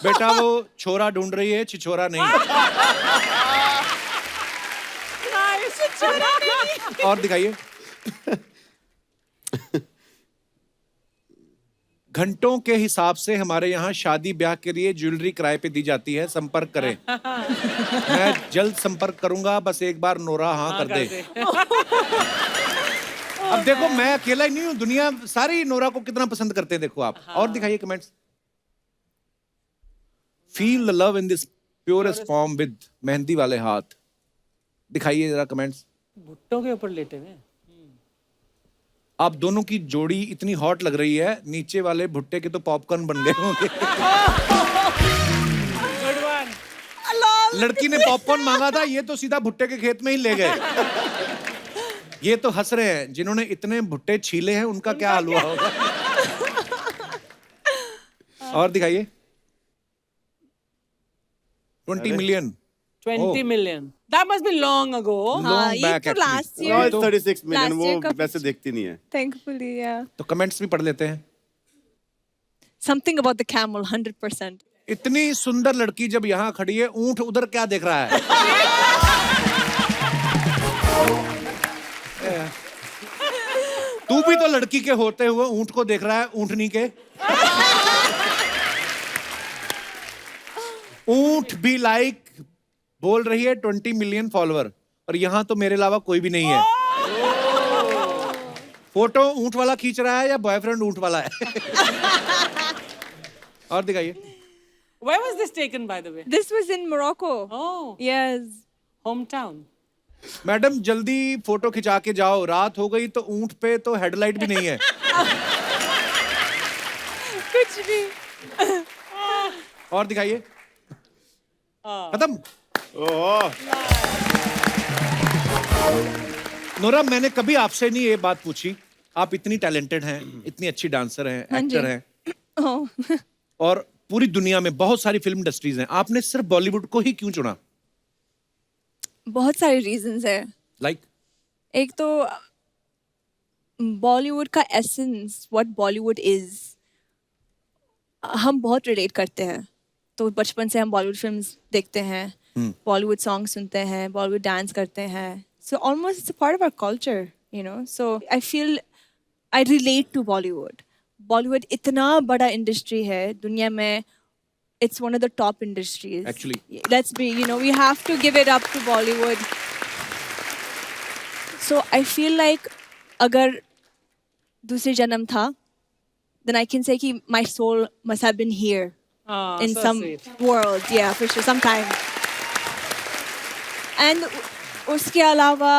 बेटा वो छोरा ढूंढ रही है, छिछोरा नहीं। और दिखाइए। घंटों के हिसाब से हमारे यहाँ शादी ब्याह के लिए ज्वेलरी किराए पे दी जाती है, संपर्क करें। मैं जल्द संपर्क करूंगा, बस एक बार नोरा हाँ कर दे। अब देखो मैं अकेला ही नहीं हूँ, दुनिया सारी नोरा को कितना पसंद करते हैं, देखो आप। और दिखाइए comments. Feel the love in this purest form with mehndi वाले हाथ। दिखाइए जरा कमेंट्स। भुट्टो के ऊपर लेटे हुए। आप दोनों की जोड़ी इतनी हॉट लग रही है, नीचे वाले भुट्टे के तो पॉपकॉर्न बन गए होंगे। लड़की ने पॉपकॉर्न मांगा था, ये तो सीधा भुट्टे के खेत में ही ले गए। ये तो हंस रहे हैं, जिन्होंने इतने भुट्टे छीले हैं उनका क्या हाल हुआ होगा। और दिखाइए। 20 million. 20 million. That must be long ago. हाँ, ये back तो actually. last No, year। it's 36 million. Last year वो का वैसे देखती नहीं है। Thankfully, yeah. तो कमेंट्स भी पढ़ लेते हैं। Something about the camel, 100%. इतनी सुंदर लड़की जब यहाँ खड़ी है, ऊंट उधर क्या देख रहा है? तू भी तो लड़की के होते हुए ऊंट को देख रहा है, ऊंटनी के। ऊंट भी लाइक बोल रही है 20 मिलियन फॉलोअर, और यहाँ तो मेरे अलावा कोई भी नहीं है। फोटो ऊंट वाला खींच रहा है या बॉयफ्रेंड ऊंट वाला है? और दिखाइए। Where was this taken, by the way? This was in Morocco. Oh, Yes. hometown. Madam जल्दी फोटो खिंचा के जाओ, रात हो गई तो ऊंट पे तो हेडलाइट भी नहीं है। कुछ भी। और दिखाइए। खत्म। ओह, नोरा, मैंने कभी आपसे नहीं ये बात पूछी, आप इतनी टैलेंटेड हैं, इतनी अच्छी डांसर हैं, हाँ जी। एक्टर हैं, Oh. और पूरी दुनिया में बहुत सारी फिल्म इंडस्ट्रीज हैं, आपने सिर्फ बॉलीवुड को ही क्यों चुना? बहुत सारे रीजंस है। लाइक एक तो बॉलीवुड का एसेंस, व्हाट बॉलीवुड इज, हम बहुत रिलेट करते हैं। तो बचपन से हम बॉलीवुड फिल्म्स देखते हैं, बॉलीवुड सॉन्ग सुनते हैं, बॉलीवुड डांस करते हैं। So almost it's a part of our culture, you know. So I feel I relate to Bollywood. Bollywood इतना बड़ा इंडस्ट्री है दुनिया में। It's one of the top industries. Actually. Let's be, you know, we have to give it up to Bollywood. So I feel like अगर दूसरे जन्म था, then I can say कि my soul must have been here Ah, in so some sweet. world, yeah, for sure, sometime. And उसके अलावा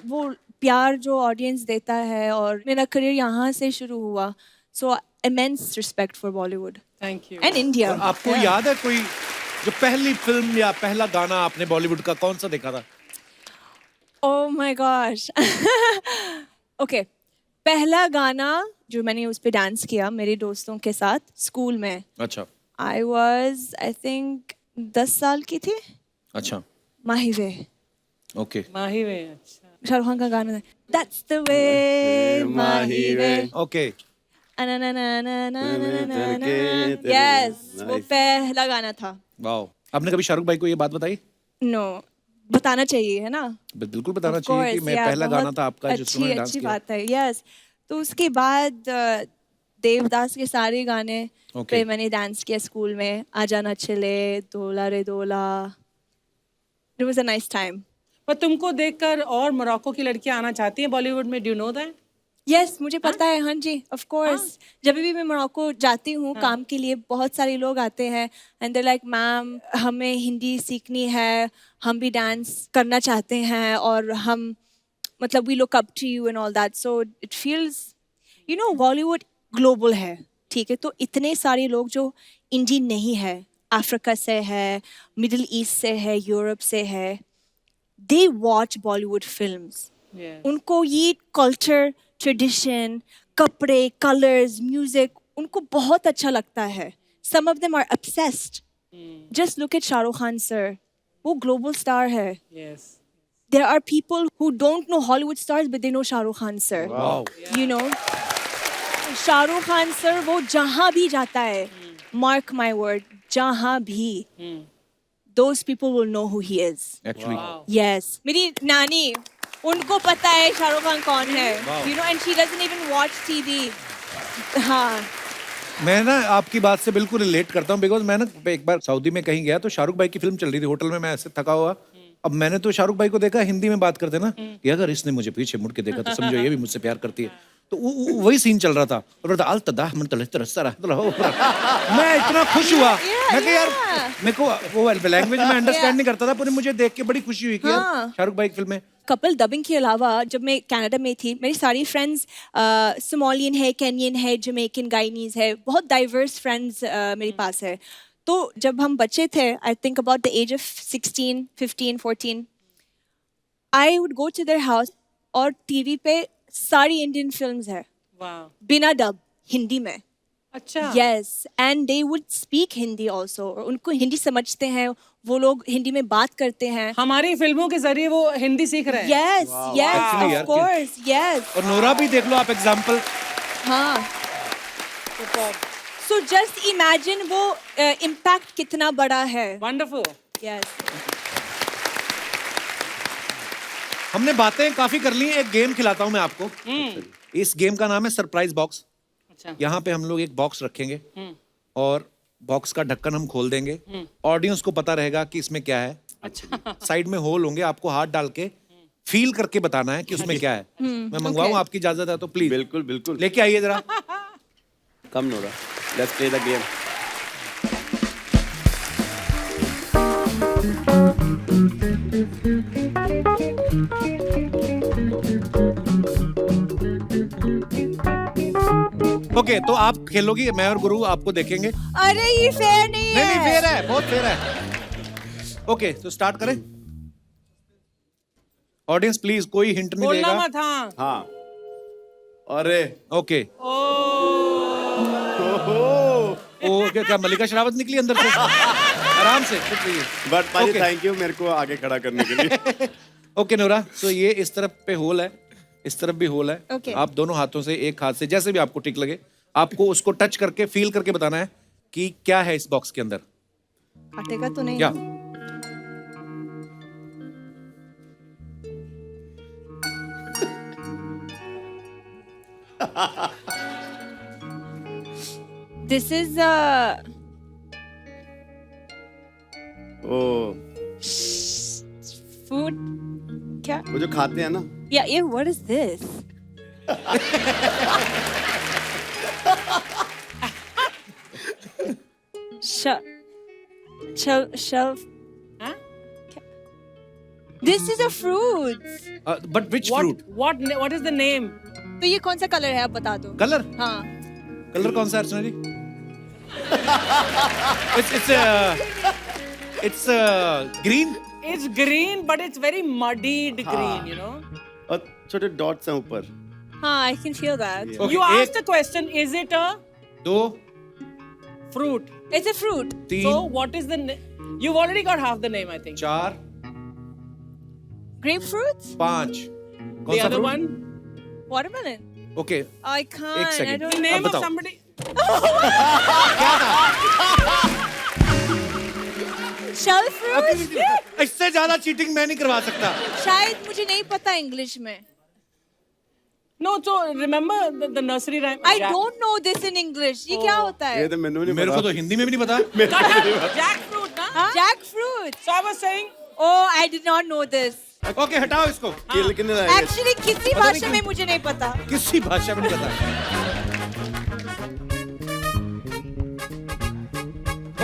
वो प्यार जो ऑडियंस देता है, और मेरा करियर यहाँ से शुरू हुआ। So immense respect for Bollywood. Thank you. And India. और आपको याद है कोई जो पहली फिल्म या पहला गाना आपने बॉलीवुड का कौन सा देखा था? Oh my gosh. Okay. पहला गाना जो मैंने उस पे डांस किया मेरे दोस्तों के साथ स्कूल में, अच्छा I was, I think 10 साल की थी। अच्छा, माही वे, ओके। माही वे, अच्छा। शाहरुख खान का गाना था। That's the way Mahi way. Okay, Yes, वो पहला गाना था। वाओ। आपने कभी शाहरुख भाई को ये बात बताई? No, बताना चाहिए, है ना? बिल्कुल बताना Of चाहिए कि course, मैं yeah, पहला गाना बहुत था आपका जिसमें मैंने डांस अच्छी किया। बात है। यस। तो उसके बाद देवदास के सारे गाने Okay. पे मैंने डांस किया स्कूल में। आजा ना चले, दोला रे दोला। It was a nice time. पर तुमको देखकर और मोरक्को की लड़कियां आना चाहती हैं बॉलीवुड में, do you know that? Yes, मुझे पता है। हाँ जी, ऑफ कोर्स। जब भी मैं मोरक्को जाती हूँ काम के लिए, बहुत सारे लोग आते हैं एंड दे लाइक, मैम हमें हिंदी सीखनी है, हम भी डांस करना चाहते हैं, और हम मतलब we look up to you and all that. So it feels, you know, Bollywood global है, ठीक है? तो इतने सारे लोग जो इंडियन नहीं है, अफ्रीका से है, मिडिल ईस्ट से है, यूरोप से है, दे वॉच बॉलीवुड फिल्म्स। उनको ये कल्चर, ट्रेडिशन, कपड़े, कलर्स, म्यूजिक उनको बहुत अच्छा लगता है। Some of them are obsessed. Just look at Shahrukh Khan sir, वो ग्लोबल स्टार है। Yes. There are people who don't know Hollywood stars but they know Shahrukh Khan sir. Wow. You know, Shahrukh Khan sir वो जहाँ भी जाता है, mark my word, जहाँ भी, those people will know who he is. Actually Yes. मेरी नानी, उनको पता है शाहरुख खान कौन है। You know, and she doesn't even watch TV. हाँ, मैं ना आपकी बात से बिल्कुल रिलेट करता हूँ, बिकॉज मैं ना एक बार सऊदी में कहीं गया तो शाहरुख भाई की फिल्म चल रही थी, होटल में मैं ऐसे थका हुआ। अब मैंने तो शाहरुख भाई को देखा हिंदी में बात करते ना कि अगर इसने मुझे पीछे मुड़ के देखा तो समझो ये भी मुझसे प्यार करती है। तो वही सीन चल रहा था और मैं इतना खुश हुआ। मैं कहा यार मेरे को वो लैंग्वेज में अंडरस्टैंड नहीं करता था, पर मुझे देख के बड़ी खुशी हुई कि यार शाहरुख भाई की फिल्म में। कपल डबिंग के अलावा जब मैं कनाडा में थी, मेरी सारी फ्रेंड्स सोमालियन है, केनियन है, जमैकन, गाइनीज है, बहुत डाइवर्स फ्रेंड्स मेरे पास है। तो जब हम बच्चे थे, I think about the age of 16, 15, 14, I would go to their house और टीवी पे सारी इंडियन फिल्म्स है वाह, बिना डब, हिंदी में। अच्छा। Yes, and they would speak Hindi also, उनको हिंदी समझते हैं, वो लोग हिंदी में बात करते हैं। हमारी फिल्मों के जरिए वो हिंदी सीख रहे हैं। यस यस, Actually, ऑफ यार, कोर्स, यस। और नोरा भी देख लो आप एग्जाम्पल। हाँ, सो जस्ट इमेजिन वो इम्पैक्ट कितना बड़ा है। वंडरफुल। यस, हमने बातें काफी कर ली, एक गेम खिलाता हूं मैं आपको। इस गेम का नाम है सरप्राइज बॉक्स। अच्छा। यहाँ पे हम लोग एक बॉक्स रखेंगे और बॉक्स का ढक्कन हम खोल देंगे। ऑडियंस को पता रहेगा कि इसमें क्या है। अच्छा। साइड में होल होंगे, आपको हाथ डाल के फील करके बताना है कि उसमें क्या है। मैं मंगवाऊं, आपकी इजाजत है तो प्लीज बिल्कुल बिल्कुल। लेके आइए जरा। Come Nora, let's play the game. Okay, तो आप खेलोगी, मैं और गुरु आपको देखेंगे। अरे ये फेयर नहीं है। नहीं फेयर है, बहुत फेयर है। ओके, तो स्टार्ट करें। ऑडियंस प्लीज कोई हिंट नहीं बोलना देगा। मत। हाँ। हाँ, अरे ओके। ओ क्या मल्लिका शेरावत निकली अंदर से? आराम से चुप रहिए। बट पाजी Okay. थैंक यू मेरे को आगे खड़ा करने के लिए। ओके नोरा, तो ये इस तरफ पे होल है, इस तरफ भी होल है। Okay. आप दोनों हाथों से, एक हाथ से, जैसे भी आपको ठीक लगे, आपको उसको टच करके फील करके बताना है कि क्या है इस बॉक्स के अंदर। फटेगा तो नहीं? क्या? This is oh, food. क्या? वो जो खाते हैं ना। या ये what is this? shelf. Huh? This is a fruit. But which fruit? What is the name? तो ये कौन सा कलर है, आप बता दो। कलर? हाँ, कलर कौन सा है अर्चना जी? it's green. It's green, but it's very muddied green, you know. और छोटे डॉट्स हैं ऊपर। हाँ, I can feel that. Okay, You एक, asked the question, is it a दो, fruit? It's a fruit. तीन, So what is the name? You've already got half the name, I think. चार, Grapefruit? पांच। The कौन सा other fruit? one, Watermelon? Okay, I can't. एक second. I the don't name of बताओ। somebody. Shell fruit? इससे ज्यादा चीटिंग मैं नहीं करवा सकता। शायद मुझे नहीं पता इंग्लिश में। No, so remember the nursery rhyme? I don't know this in English. ये क्या होता ये है? तो मैंने नहीं मेरे को तो हिंदी में भी नहीं पता। Jackfruit, na? Jackfruit. So I was saying, Oh, I did not know this. Okay, हटाओ इसको। किल कितने रहेंगे? Actually, किसी भाषा में मुझे नहीं पता। किसी भाषा में नहीं पता।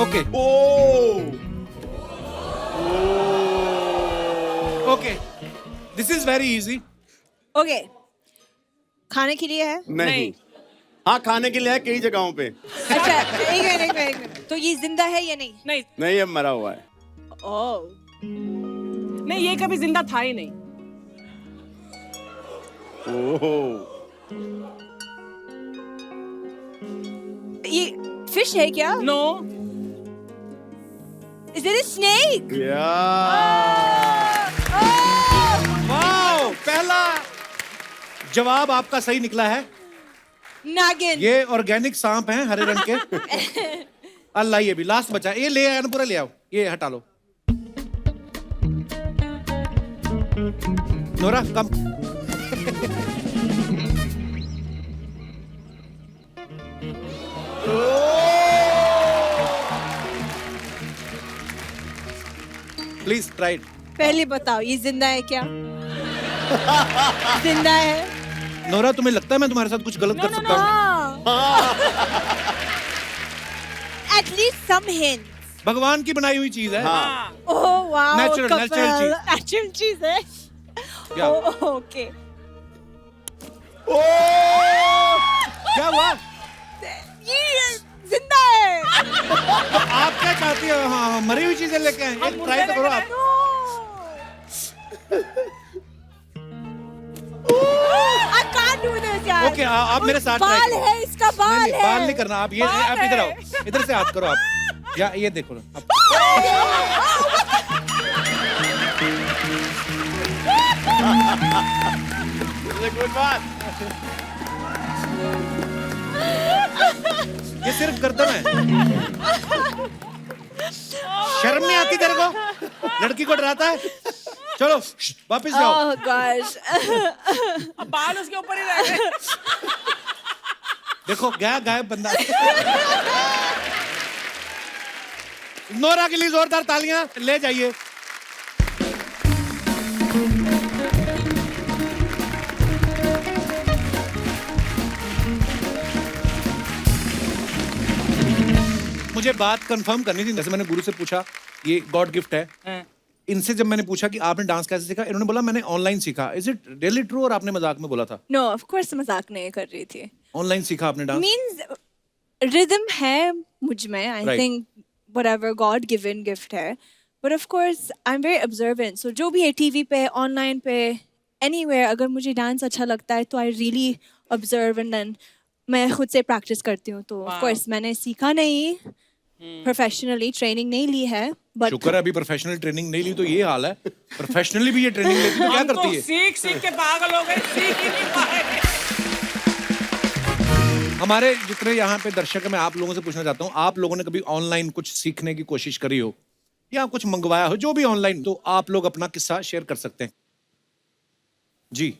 Okay okay, this is very easy. Okay. खाने के लिए है? नहीं। हाँ, खाने के लिए है कई जगहों पे। अच्छा, एक मिनट। तो ये जिंदा है या नहीं? नहीं, नहीं, अब मरा हुआ है। Oh. नहीं, ये कभी जिंदा था ही नहीं। ओह, ये फिश है क्या? No. Is it a snake? या वाओ, पहला जवाब आपका सही निकला है। नागिन। ये ऑर्गेनिक सांप हैं, हरे रंग के। अल्लाह, ये भी लास्ट बचा। ये ले आया ना, पूरा ले आओ, ये हटा लो। Nora come. Please try it. पहले बताओ ये जिंदा है क्या? जिंदा है? नोरा तुम्हें लगता है मैं तुम्हारे साथ कुछ गलत कर सकता हूँ? At least some hints. भगवान की बनाई हुई चीज है। ओह वाओ, Natural चीज। नेचुरल चीज है। क्या? ओके। क्या हुआ? ये जिंदा है। तो आप क्या चाहती हो? हाँ, मरी हुई चीजें लेके आए। एक ट्राई तो करो आप। I can't do this यार। ओके, आप मेरे साथ ट्राई बाल करो। है, इसका बाल नहीं, है। बाल नहीं करना आप। ये आप इधर आओ, इधर से हाथ करो आप। या ये देखो ना आप। गुड बात। ये सिर्फ गर्दन है। शर्म नहीं आती तेरे को? लड़की को डराता है? चलो वापस जाओ। Oh gosh। अब बाल उसके ऊपर ही रह गए। देखो गया गायब बंदा। नोरा के लिए जोरदार तालियां ले जाइए। मुझे बात कंफर्म करनी थी। जैसे मैंने गुरु से पूछा, ये गॉड गिफ्ट है। इनसे जब मैंने पूछा कि आपने डांस कैसे सीखा, इन्होंने बोला मैंने ऑनलाइन सीखा। इज इट रियली ट्रू और आपने मजाक में बोला था? No, of course मजाक नहीं कर रही थी। ऑनलाइन सीखा आपने डांस? Means rhythm है मुझ में। I Right. think whatever God given gift है। But of course I'm very observant. So जो भी है टीवी पे, ऑनलाइन पे, anywhere, अगर मुझे डांस अच्छा लगता है तो I really observe and then मैं खुद से प्रैक्टिस करती हूँ। तो of course मैंने सीखा नहीं, प्रोफेशनली ट्रेनिंग नहीं ली है। But शुक्र है अभी प्रोफेशनल ट्रेनिंग नहीं ली तो ये हाल है। प्रोफेशनली भी ये ट्रेनिंग लेती तो क्या हम तो करती है? सीख सीख के पागल हो गए, सीख ही नहीं पाए। हमारे जितने यहाँ पे दर्शक हैं, मैं आप लोगों से पूछना चाहता हूँ, आप लोगों ने कभी ऑनलाइन कुछ सीखने की कोशिश करी हो या कुछ मंगवाया हो, जो भी ऑनलाइन, तो आप लोग अपना किस्सा शेयर कर सकते हैं। जी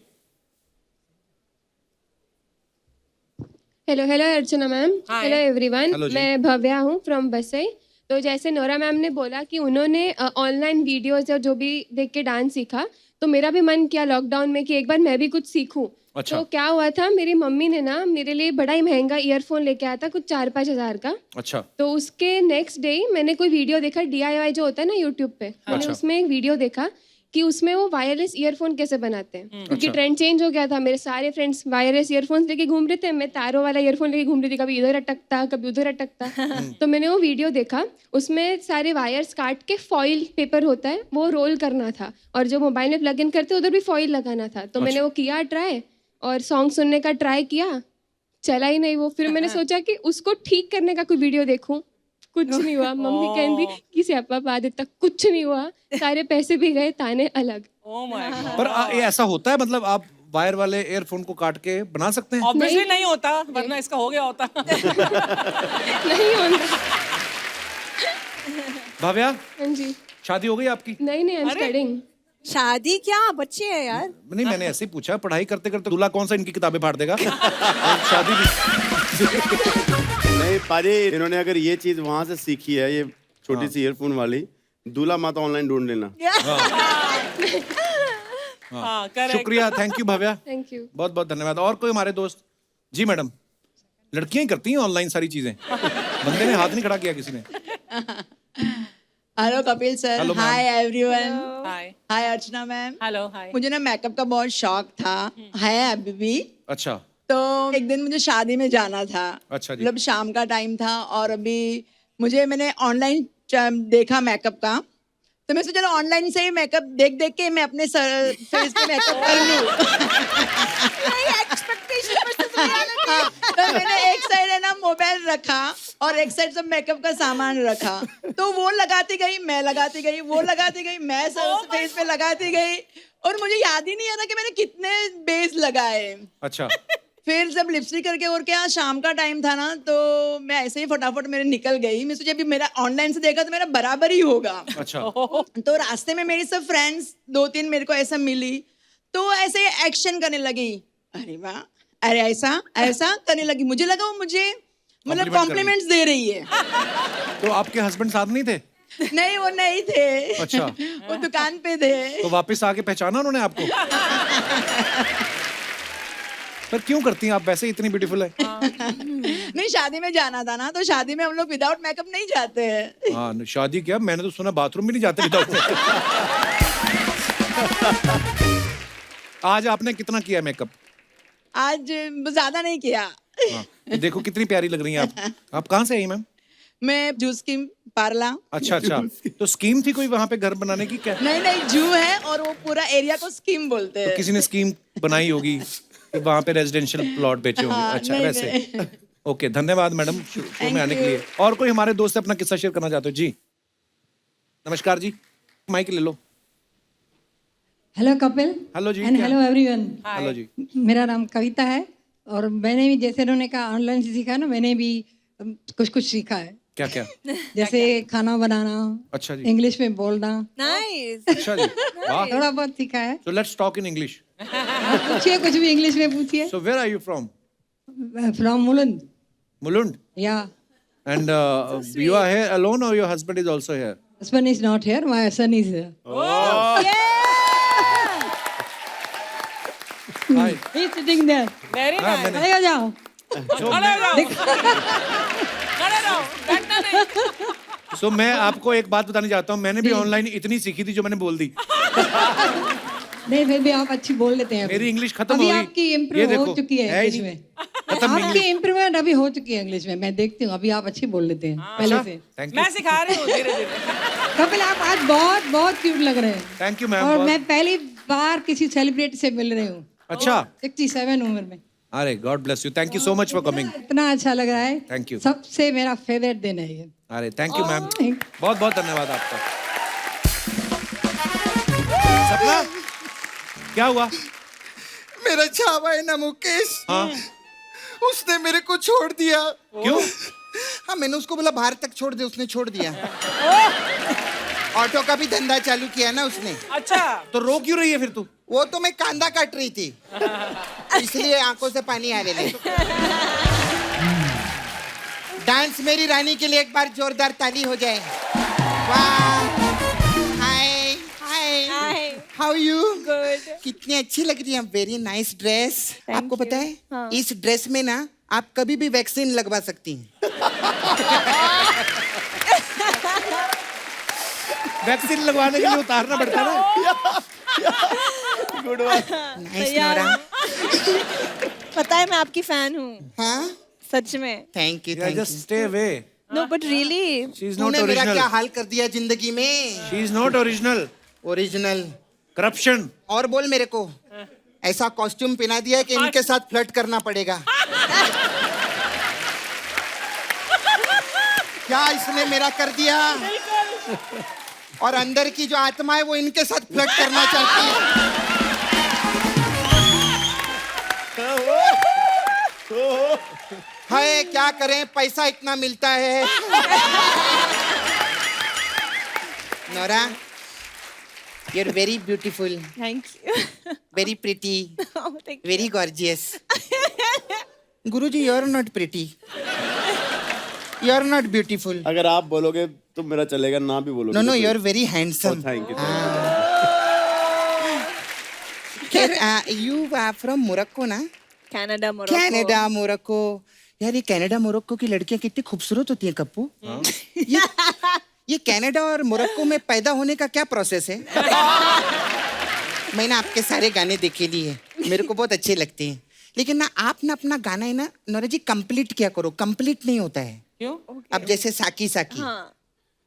hello hello Archana ma'am. Hi. Hello everyone. Hello जी। मैं भव्या हूँ फ्रॉम बसई। तो जैसे नोरा मैम ने बोला कि उन्होंने ऑनलाइन वीडियोस और जो भी देख के डांस सीखा, तो मेरा भी मन किया लॉकडाउन में कि एक बार मैं भी कुछ सीखूं। अच्छा। तो क्या हुआ था, मेरी मम्मी ने ना मेरे लिए बड़ा ही महंगा ईयरफोन लेके आया था, कुछ 4-5 हज़ार का। अच्छा। तो उसके नेक्स्ट डे मैंने कोई वीडियो देखा, DIY जो होता है ना यूट्यूब पे, मैंने अच्छा। उसमें एक वीडियो देखा कि उसमें वो वायरलेस ईयरफोन कैसे बनाते हैं, क्योंकि अच्छा। ट्रेंड चेंज हो गया था। मेरे सारे फ्रेंड्स वायरलेस ईयरफोन्स लेके घूम रहे थे, मैं तारों वाला ईयरफोन लेके घूम रही थी, कभी इधर अटकता कभी उधर अटकता। तो मैंने वो वीडियो देखा, उसमें सारे वायर्स काट के फॉइल पेपर होता है वो रोल करना था, और जो मोबाइल में प्लग इन करते उधर भी फॉइल लगाना था। तो मैंने वो किया ट्राई, और सॉन्ग सुनने का ट्राई किया, चला ही नहीं वो। फिर मैंने सोचा कि उसको ठीक करने का कोई वीडियो देखूं, कुछ नहीं हुआ। मम्मी कहती कि स्यापा पा देता, कुछ नहीं हुआ, सारे पैसे भी गए, ताने अलग। Oh my God. पर ये ऐसा होता है, मतलब आप वायर वाले एयरफोन को काट के बना सकते हैं? Obviously नहीं होता, वरना इसका हो गया होता। नहीं होता। भाव्या, हाँ जी। शादी हो गई आपकी? नहीं नहीं, आई एम स्टडिंग। शादी क्या, बच्चे हैं यार। नहीं, मैंने ऐसे ही पूछा। पढ़ाई करते करते दूल्हा कौन सा इनकी किताबें फाड़ देगा? और शादी भी। नहीं पाजी, इन्होंने अगर ये चीज वहां से सीखी है, ये छोटी सी ईयरफोन वाली, दूल्हा माता ऑनलाइन ढूंढ लेना। हाँ, correct. शुक्रिया, thank you Bhavya, thank you. बहुत बहुत धन्यवाद। और कोई हमारे दोस्त? जी मैडम, लड़कियां ही करती हैं ऑनलाइन सारी चीजें, बंदे ने हाथ नहीं खड़ा किया किसी ने। Hello Kapil sir. Hello, ma'am. Hi everyone. Hi. हाय अर्चना मैम। Hello, hi. मुझे ना मेकअप का बहुत शौक था, है अभी भी। अच्छा। तो एक दिन मुझे शादी में जाना था। अच्छा जी। मतलब शाम का टाइम था, और अभी मैंने ऑनलाइन देखा मेकअप का, तो मैं सोचा चलो ऑनलाइन से ही मेकअप देख देख के मैं अपने फेस पे मेकअप कर लूं। तो मैंने एक साइड है ना मोबाइल रखा और एक साइड सब मेकअप का सामान रखा, तो वो लगाती गई, मैं लगाती गई, वो लगाती गई, मैं फेस पे लगाती गई, और मुझे याद ही नहीं आ रहा कि मैंने कितने बेस लगाए। अच्छा। फिर जब लिपस्टिक करके और क्या शाम का टाइम था ना, तो मैं ऐसे ही फटाफट मेरे निकल गई। मैं सोची अभी मेरा ऑनलाइन से देखा तो मेरा बराबर ही होगा। अच्छा। तो रास्ते में मेरी सब फ्रेंड्स 2-3 मेरे को ऐसा मिली, तो ऐसे एक्शन करने लगी, अरे वाह, अरे ऐसा ऐसा करने लगी। मुझे लगा वो मुझे मतलब Compliment कर रही। कॉम्प्लीमेंट्स दे रही है। तो आपके हस्बैंड साथ नहीं थे? नहीं वो नहीं थे। अच्छा। वो दुकान पे थे। तो वापस आके पहचाना उन्होंने आपको? पर क्यों करती हैं आप वैसे इतनी ब्यूटीफुल है? नहीं शादी में जाना था ना, तो शादी में हम लोग विदाउट मेकअप नहीं जाते हैं। हाँ शादी क्या, मैंने तो सुना बाथरूम भी नहीं जाते विदाउट। आज आपने कितना किया मेकअप? आज ज्यादा नहीं किया। हाँ, तो देखो कितनी प्यारी लग रही हैं आप कहाँ से आई मैम? मैं जूस की पार्ला। अच्छा अच्छा, तो स्कीम थी कोई वहाँ पे घर बनाने की क्या? नहीं नहीं जू है और वो पूरा एरिया को स्कीम बोलते हैं। तो किसी ने स्कीम बनाई होगी, फिर वहाँ पे रेजिडेंशियल प्लॉट बेचे होंगे। हाँ, अच्छा नहीं, वैसे। ओके धन्यवाद मैडम शो में आने के लिए। और कोई हमारे दोस्त अपना किस्सा शेयर करना चाहते हो? जी नमस्कार जी, माइक ले लो। हेलो कपिल। हेलो जी। And hello everyone. हेलो जी। मेरा नाम कविता है और मैंने भी जैसे उन्होंने कहा ऑनलाइन से सीखा ना, मैंने भी कुछ कुछ सीखा है। क्या क्या? जैसे खाना बनाना, अच्छा जी। इंग्लिश में बोलना। नाइस। अच्छा जी, वाह। थोड़ा बहुत सीखा है। So let's talk in English. पूछिए, कुछ भी इंग्लिश में पूछिए। So where are you from? From Mulund. Mulund. या And you are here alone or your husband is also here? husband is not here, my son is here. Hi. He is sitting there। Very हाँ, नाइस। मैंने खड़े हो जाओ। खड़े हो जाओ। खड़े रहो, बैठना नहीं। So मैं आपको एक बात बताने चाहता हूँ, मैंने भी ऑनलाइन इतनी सीखी थी जो मैंने बोल दी। नहीं फिर भी आप अच्छी बोल लेते हैं। मेरी इंग्लिश खत्म अभी हो गई। आपकी ये इम्प्रूव देखो, हो चुकी है है ही इंग्लिश नहीं। में। खत्म आपकी इंग्लिश। इम्प्रूवमेंट अभी हो चुकी है इंग्लिश में, मैं देखती हूँ। अभी आप अच्छी बोल लेते हैं पहले से। Thank you. मैं सिखा रही हूँ धीरे धीरे। कपिल आप आज बहुत बहुत क्यूट लग रहे हैं। Thank you ma'am. और बहुत- मैं पहली बार किसी सेलिब्रिटी से मिल रही हूँ। अच्छा। 67 उम्र में। अरे God bless you, thank you so much for coming. इतना अच्छा लग रहा है। Thank you. सबसे मेरा फेवरेट दिन है ये। अरे थैंक यू मैम, Thank- बहुत बहुत धन्यवाद आपका। सपना क्या हुआ? मेरा छावा है ना मुकेश, हाँ उसने मेरे को छोड़ दिया। क्यों? हाँ मैंने उसको बोला बाहर तक छोड़ दे, उसने छोड़ दिया। ऑटो का भी धंधा चालू किया ना उसने। अच्छा। तो रो क्यों रही है फिर तू? वो तो मैं कांदा काट रही थी इसलिए आंखों से पानी आ रहे। डांस मेरी रानी के लिए एक बार जोरदार ताली हो जाए। वाह, हाय हाय, हाउ यू? गुड। कितनी अच्छी लग रही है, वेरी नाइस ड्रेस। आपको पता है हाँ। इस ड्रेस में ना आप कभी भी वैक्सीन लगवा सकती हैं। वैक्सीन लगवाने के लिए उतारना पड़ता है ना। Good bye. Nice Nora. पता है मैं आपकी फैन हूँ, हाँ सच में। Thank you, Yeah, thank just you. stay away. No but really. She is not तूने मेरा original. क्या हाल कर दिया जिंदगी में। She is not original. Original. Corruption. और बोल मेरे को, ऐसा कॉस्ट्यूम पहना दिया है कि इनके साथ फ्लर्ट करना पड़ेगा। क्या इसने मेरा कर दिया? और अंदर की जो आत्मा है वो इनके साथ फ्लर्ट करना चाहती है। हाय क्या करें, पैसा इतना मिलता है। Nora, you are very beautiful, thank you. Very pretty, thank you. Very gorgeous. Guruji, you are not pretty, you are not beautiful. अगर आप बोलोगे तो मेरा चलेगा, ना भी बोलोगे। No no, you are very handsome. Thank you. You are from Morocco ना? Canada, Morocco. Canada, Morocco. यार ये कनाडा मोरक्को की लड़कियां कितनी खूबसूरत होती हैं कप्पू। ये कनाडा और मोरक्को में पैदा होने का क्या प्रोसेस है? मैंने आपके सारे गाने देखे लिए, मेरे को बहुत अच्छे लगते हैं, लेकिन ना आप ना अपना गाना है ना नोरा जी कंप्लीट किया करो, कंप्लीट नहीं होता है। क्यों? अब जैसे साकी साकी, हाँ।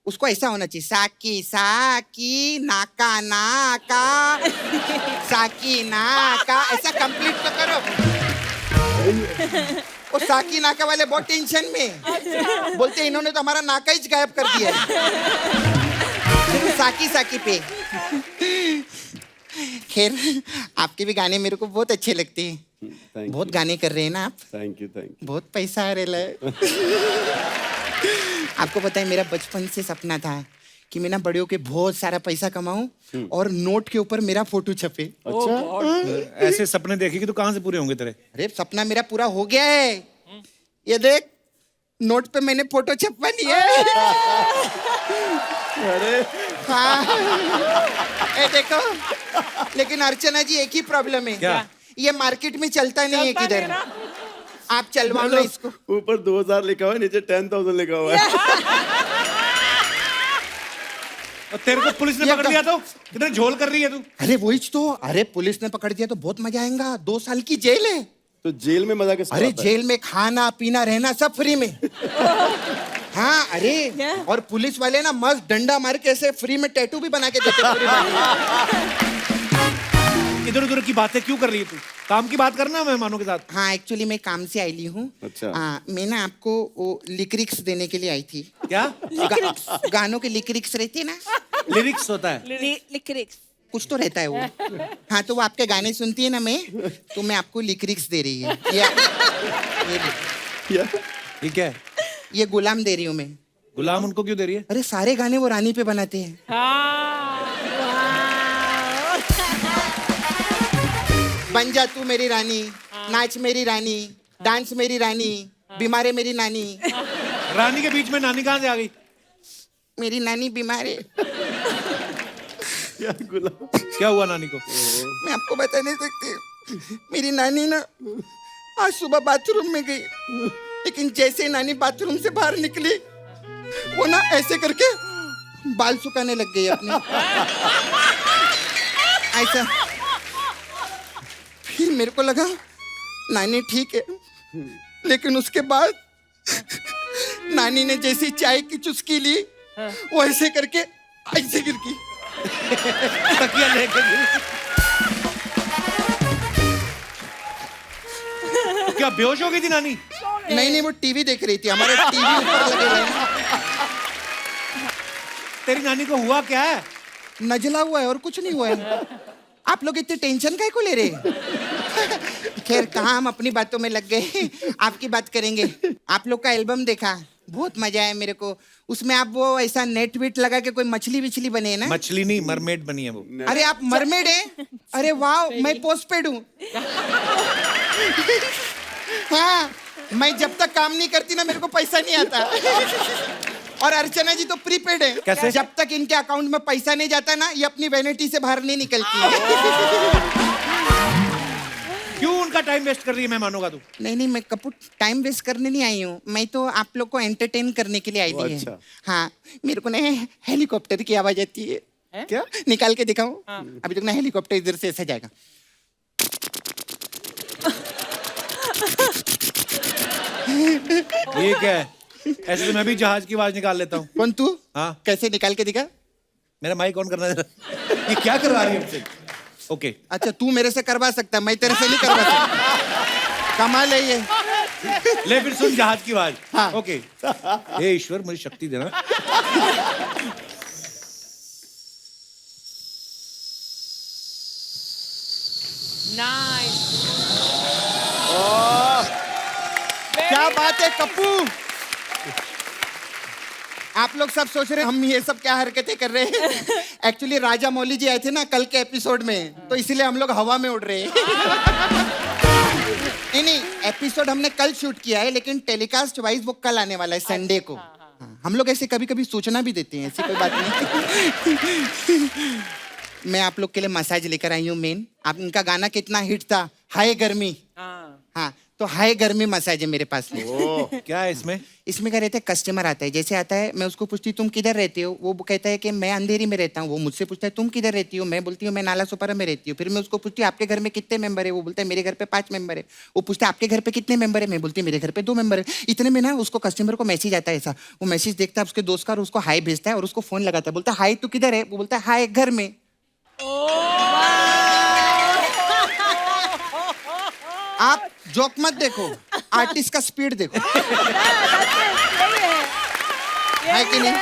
उसको ऐसा होना चाहिए, साकी साकी नाका नाका, साकी नाका, ऐसा कंप्लीट तो करो। और साकी नाका वाले बहुत टेंशन में बोलते हैं इन्होंने तो हमारा नाका ही गायब कर दिया है। साकी साकी पे। खैर आपके भी गाने मेरे को बहुत अच्छे लगते हैं। बहुत गाने कर रहे हैं ना आप। Thank you, thank you. बहुत पैसा आ रहा है। आपको पता है मेरा बचपन से सपना था कि मैं ना बड़े होके बहुत सारा पैसा कमाऊं और नोट के ऊपर मेरा फोटो छपे। अच्छा, ऐसे सपने देखेगी तो कहाँ से पूरे होंगे तेरे? अरे सपना मेरा पूरा हो गया है। ये देख, नोट पे मैंने फोटो छपवा लिया है। अरे हाँ। ए देखो, लेकिन अर्चना जी एक ही प्रॉब्लम है। क्या? ये मार्केट में चलता नहीं है किधर। आप चलवाओ ना इसको। ऊपर 2000 लिखा हुआ है, नीचे 10,000 लिखा हुआ है। और तेरे को पुलिस ने पकड़ लिया तो कितने झोल कर रही है तू? अरे वही तो, अरे पुलिस ने पकड़ दिया तो बहुत मजा आएगा। 2 साल की जेल है। तो जेल में मजा किसको अरे आता है? जेल में खाना पीना रहना सब फ्री में। हाँ अरे, और पुलिस वाले ना मस्त डंडा मार के ऐसे फ्री में टैटू भी बना के देते पूरी बॉडी। इधर उधर की बातें क्यों कर रही है तू? काम की बात करना मेहमानों के साथ। हाँ एक्चुअली मैं काम से आई हूँ। अच्छा। मैं ना आपको वो लिक्रिक्स देने के लिए आई थी। क्या गानों के लिक्रिक्स रहती है ना। लिरिक्स होता है? लिक्रिक्स कुछ तो रहता है वो। हाँ तो वो आपके गाने सुनती है ना मैं, तो मैं आपको लिक्रिक्स दे रही है। ये क्या है? ये गुलाम दे रही हूँ मैं। गुलाम उनको क्यों दे रही है? अरे सारे गाने वो रानी पे बनाते हैं। बन जा तू मेरी रानी, नाच मेरी रानी, डांस मेरी रानी, बीमार है मेरी नानी। रानी के बीच में नानी कहाँ से आ गई? मेरी नानी बीमार है। क्या हुआ नानी को? मैं आपको बता नहीं सकती। मेरी नानी ना आज सुबह बाथरूम में गई, लेकिन जैसे ही नानी बाथरूम से बाहर निकली, वो ना ऐसे करके बाल सुखाने लग गई अपने। ऐसा। फिर मेरे को लगा नानी ठीक है, लेकिन उसके बाद नानी ने जैसी चाय की चुस्की ली, वो ऐसे करके ऐसे गिर गई। तकिया लेके गिरी। क्या बेहोश हो गई थी नानी? नहीं वो टीवी देख रही थी, हमारे टीवी ऊपर लगे हुए हैं। तेरी नानी को हुआ क्या है? नजला हुआ है और कुछ नहीं हुआ है। आप लोग इतने टेंशन काहे को ले रहे हैं? खैर कहाँ हम अपनी बातों में लग गए, आपकी बात करेंगे। आप लोग का एल्बम देखा, बहुत मजा आया मेरे को। उसमें आप वो ऐसा नेट वेट लगा के कोई मछली विछली बने है ना? मछली नहीं, मरमेड बनी है वो। अरे आप मरमेड हैं? अरे वाह, मैं पोस्टपेड हूँ। हाँ, मैं जब तक काम नहीं करती ना मेरे को पैसा नहीं आता। और अर्चना जी तो प्रीपेड है। कैसे? जब तक इनके अकाउंट में पैसा नहीं जाता ना, ये अपनी वैनिटी से बाहर नहीं निकलती है। क्यों उनका टाइम वेस्ट कर रही है मेहमानों का तू? नहीं मैं कपूर टाइम वेस्ट करने नहीं आई हूँ, मैं तो आप लोग को एंटरटेन करने के लिए आई थी। अच्छा। हाँ, मेरे को ना हेलीकॉप्टर की आवाज आती है। क्या? निकाल के दिखाऊं? अभी तक ना हेलीकॉप्टर इधर से ऐसा जाएगा। ये क्या है? ऐसे तो मैं भी जहाज की आवाज निकाल लेता हूँ। कौन तू? हाँ। कैसे निकाल के दिखा? मेरा माइक ऑन करना जरा। ये क्या करवा रही है मुझसे? ओके। अच्छा तू मेरे से करवा सकता, मैं तेरे से नहीं करवा सकता। कमाल है ये। ले फिर सुन जहाज की आवाज। हाँ। ओके। हे ईश्वर मुझे शक्ति देना। क्या बात है कप्पू। आप लोग सब सोच रहे हैं हम ये सब क्या हरकतें कर रहे हैं। एक्चुअली राजा मौली जी आए थे ना कल के एपिसोड में, तो इसीलिए हम लोग हवा में उड़ रहे हैं। नहीं एपिसोड हमने कल शूट किया है, लेकिन टेलीकास्ट वाइज वो कल आने वाला है संडे को। हाँ, हम लोग ऐसे कभी कभी सूचना भी देते हैं, ऐसी कोई बात नहीं। मैं आप लोग के लिए मसाज लेकर आई हूँ मेन। आप इनका गाना कितना हिट था, हाय गर्मी। हाँ तो हाय गर्मी मसाज है मेरे पास में। क्या है इसमें? इसमें क्या रहता है, कस्टमर आता है, जैसे आता है मैं उसको पूछती हूँ तुम किधर रहते हो, वो कहता है कि मैं अंधेरी में रहता हूँ। वो मुझसे पूछता है तुम किधर रहती हो, मैं बोलती हूँ मैं नाला सोपारा में रहती हूँ। फिर मैं उसको पूछती हूँ आपके घर में कितने मेंबर है, वो बोलता है मेरे घर पे 5 मेंबर है। वो पूछता है आपके घर पे कितने मेंबर है, मैं बोलती हूँ मेरे घर पे 2 मेंबर है। इतने में ना उसको कस्टमर को मैसेज आता है ऐसा, वो मैसेज देखता है उसके दोस्त का और उसको हाई भेजता है और उसको फोन लगाता है, बोलता है हाई तू किधर है, वो बोलता है हाई घर में। आप जोक मत देखो, आर्टिस्ट का स्पीड देखो। है कि नहीं?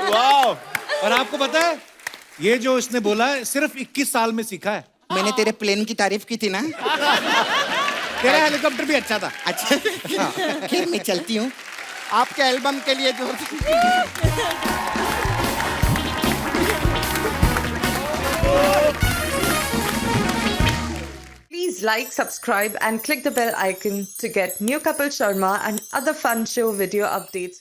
वाह। और आपको पता है ये जो इसने बोला है सिर्फ 21 साल में सीखा है। मैंने तेरे प्लेन की तारीफ की थी ना। तेरा हेलीकॉप्टर भी अच्छा था। अच्छा खैर मैं चलती हूँ, आपके एल्बम के लिए जो Please like, subscribe, and click the bell icon to get new Kapil Sharma and other fun show video updates.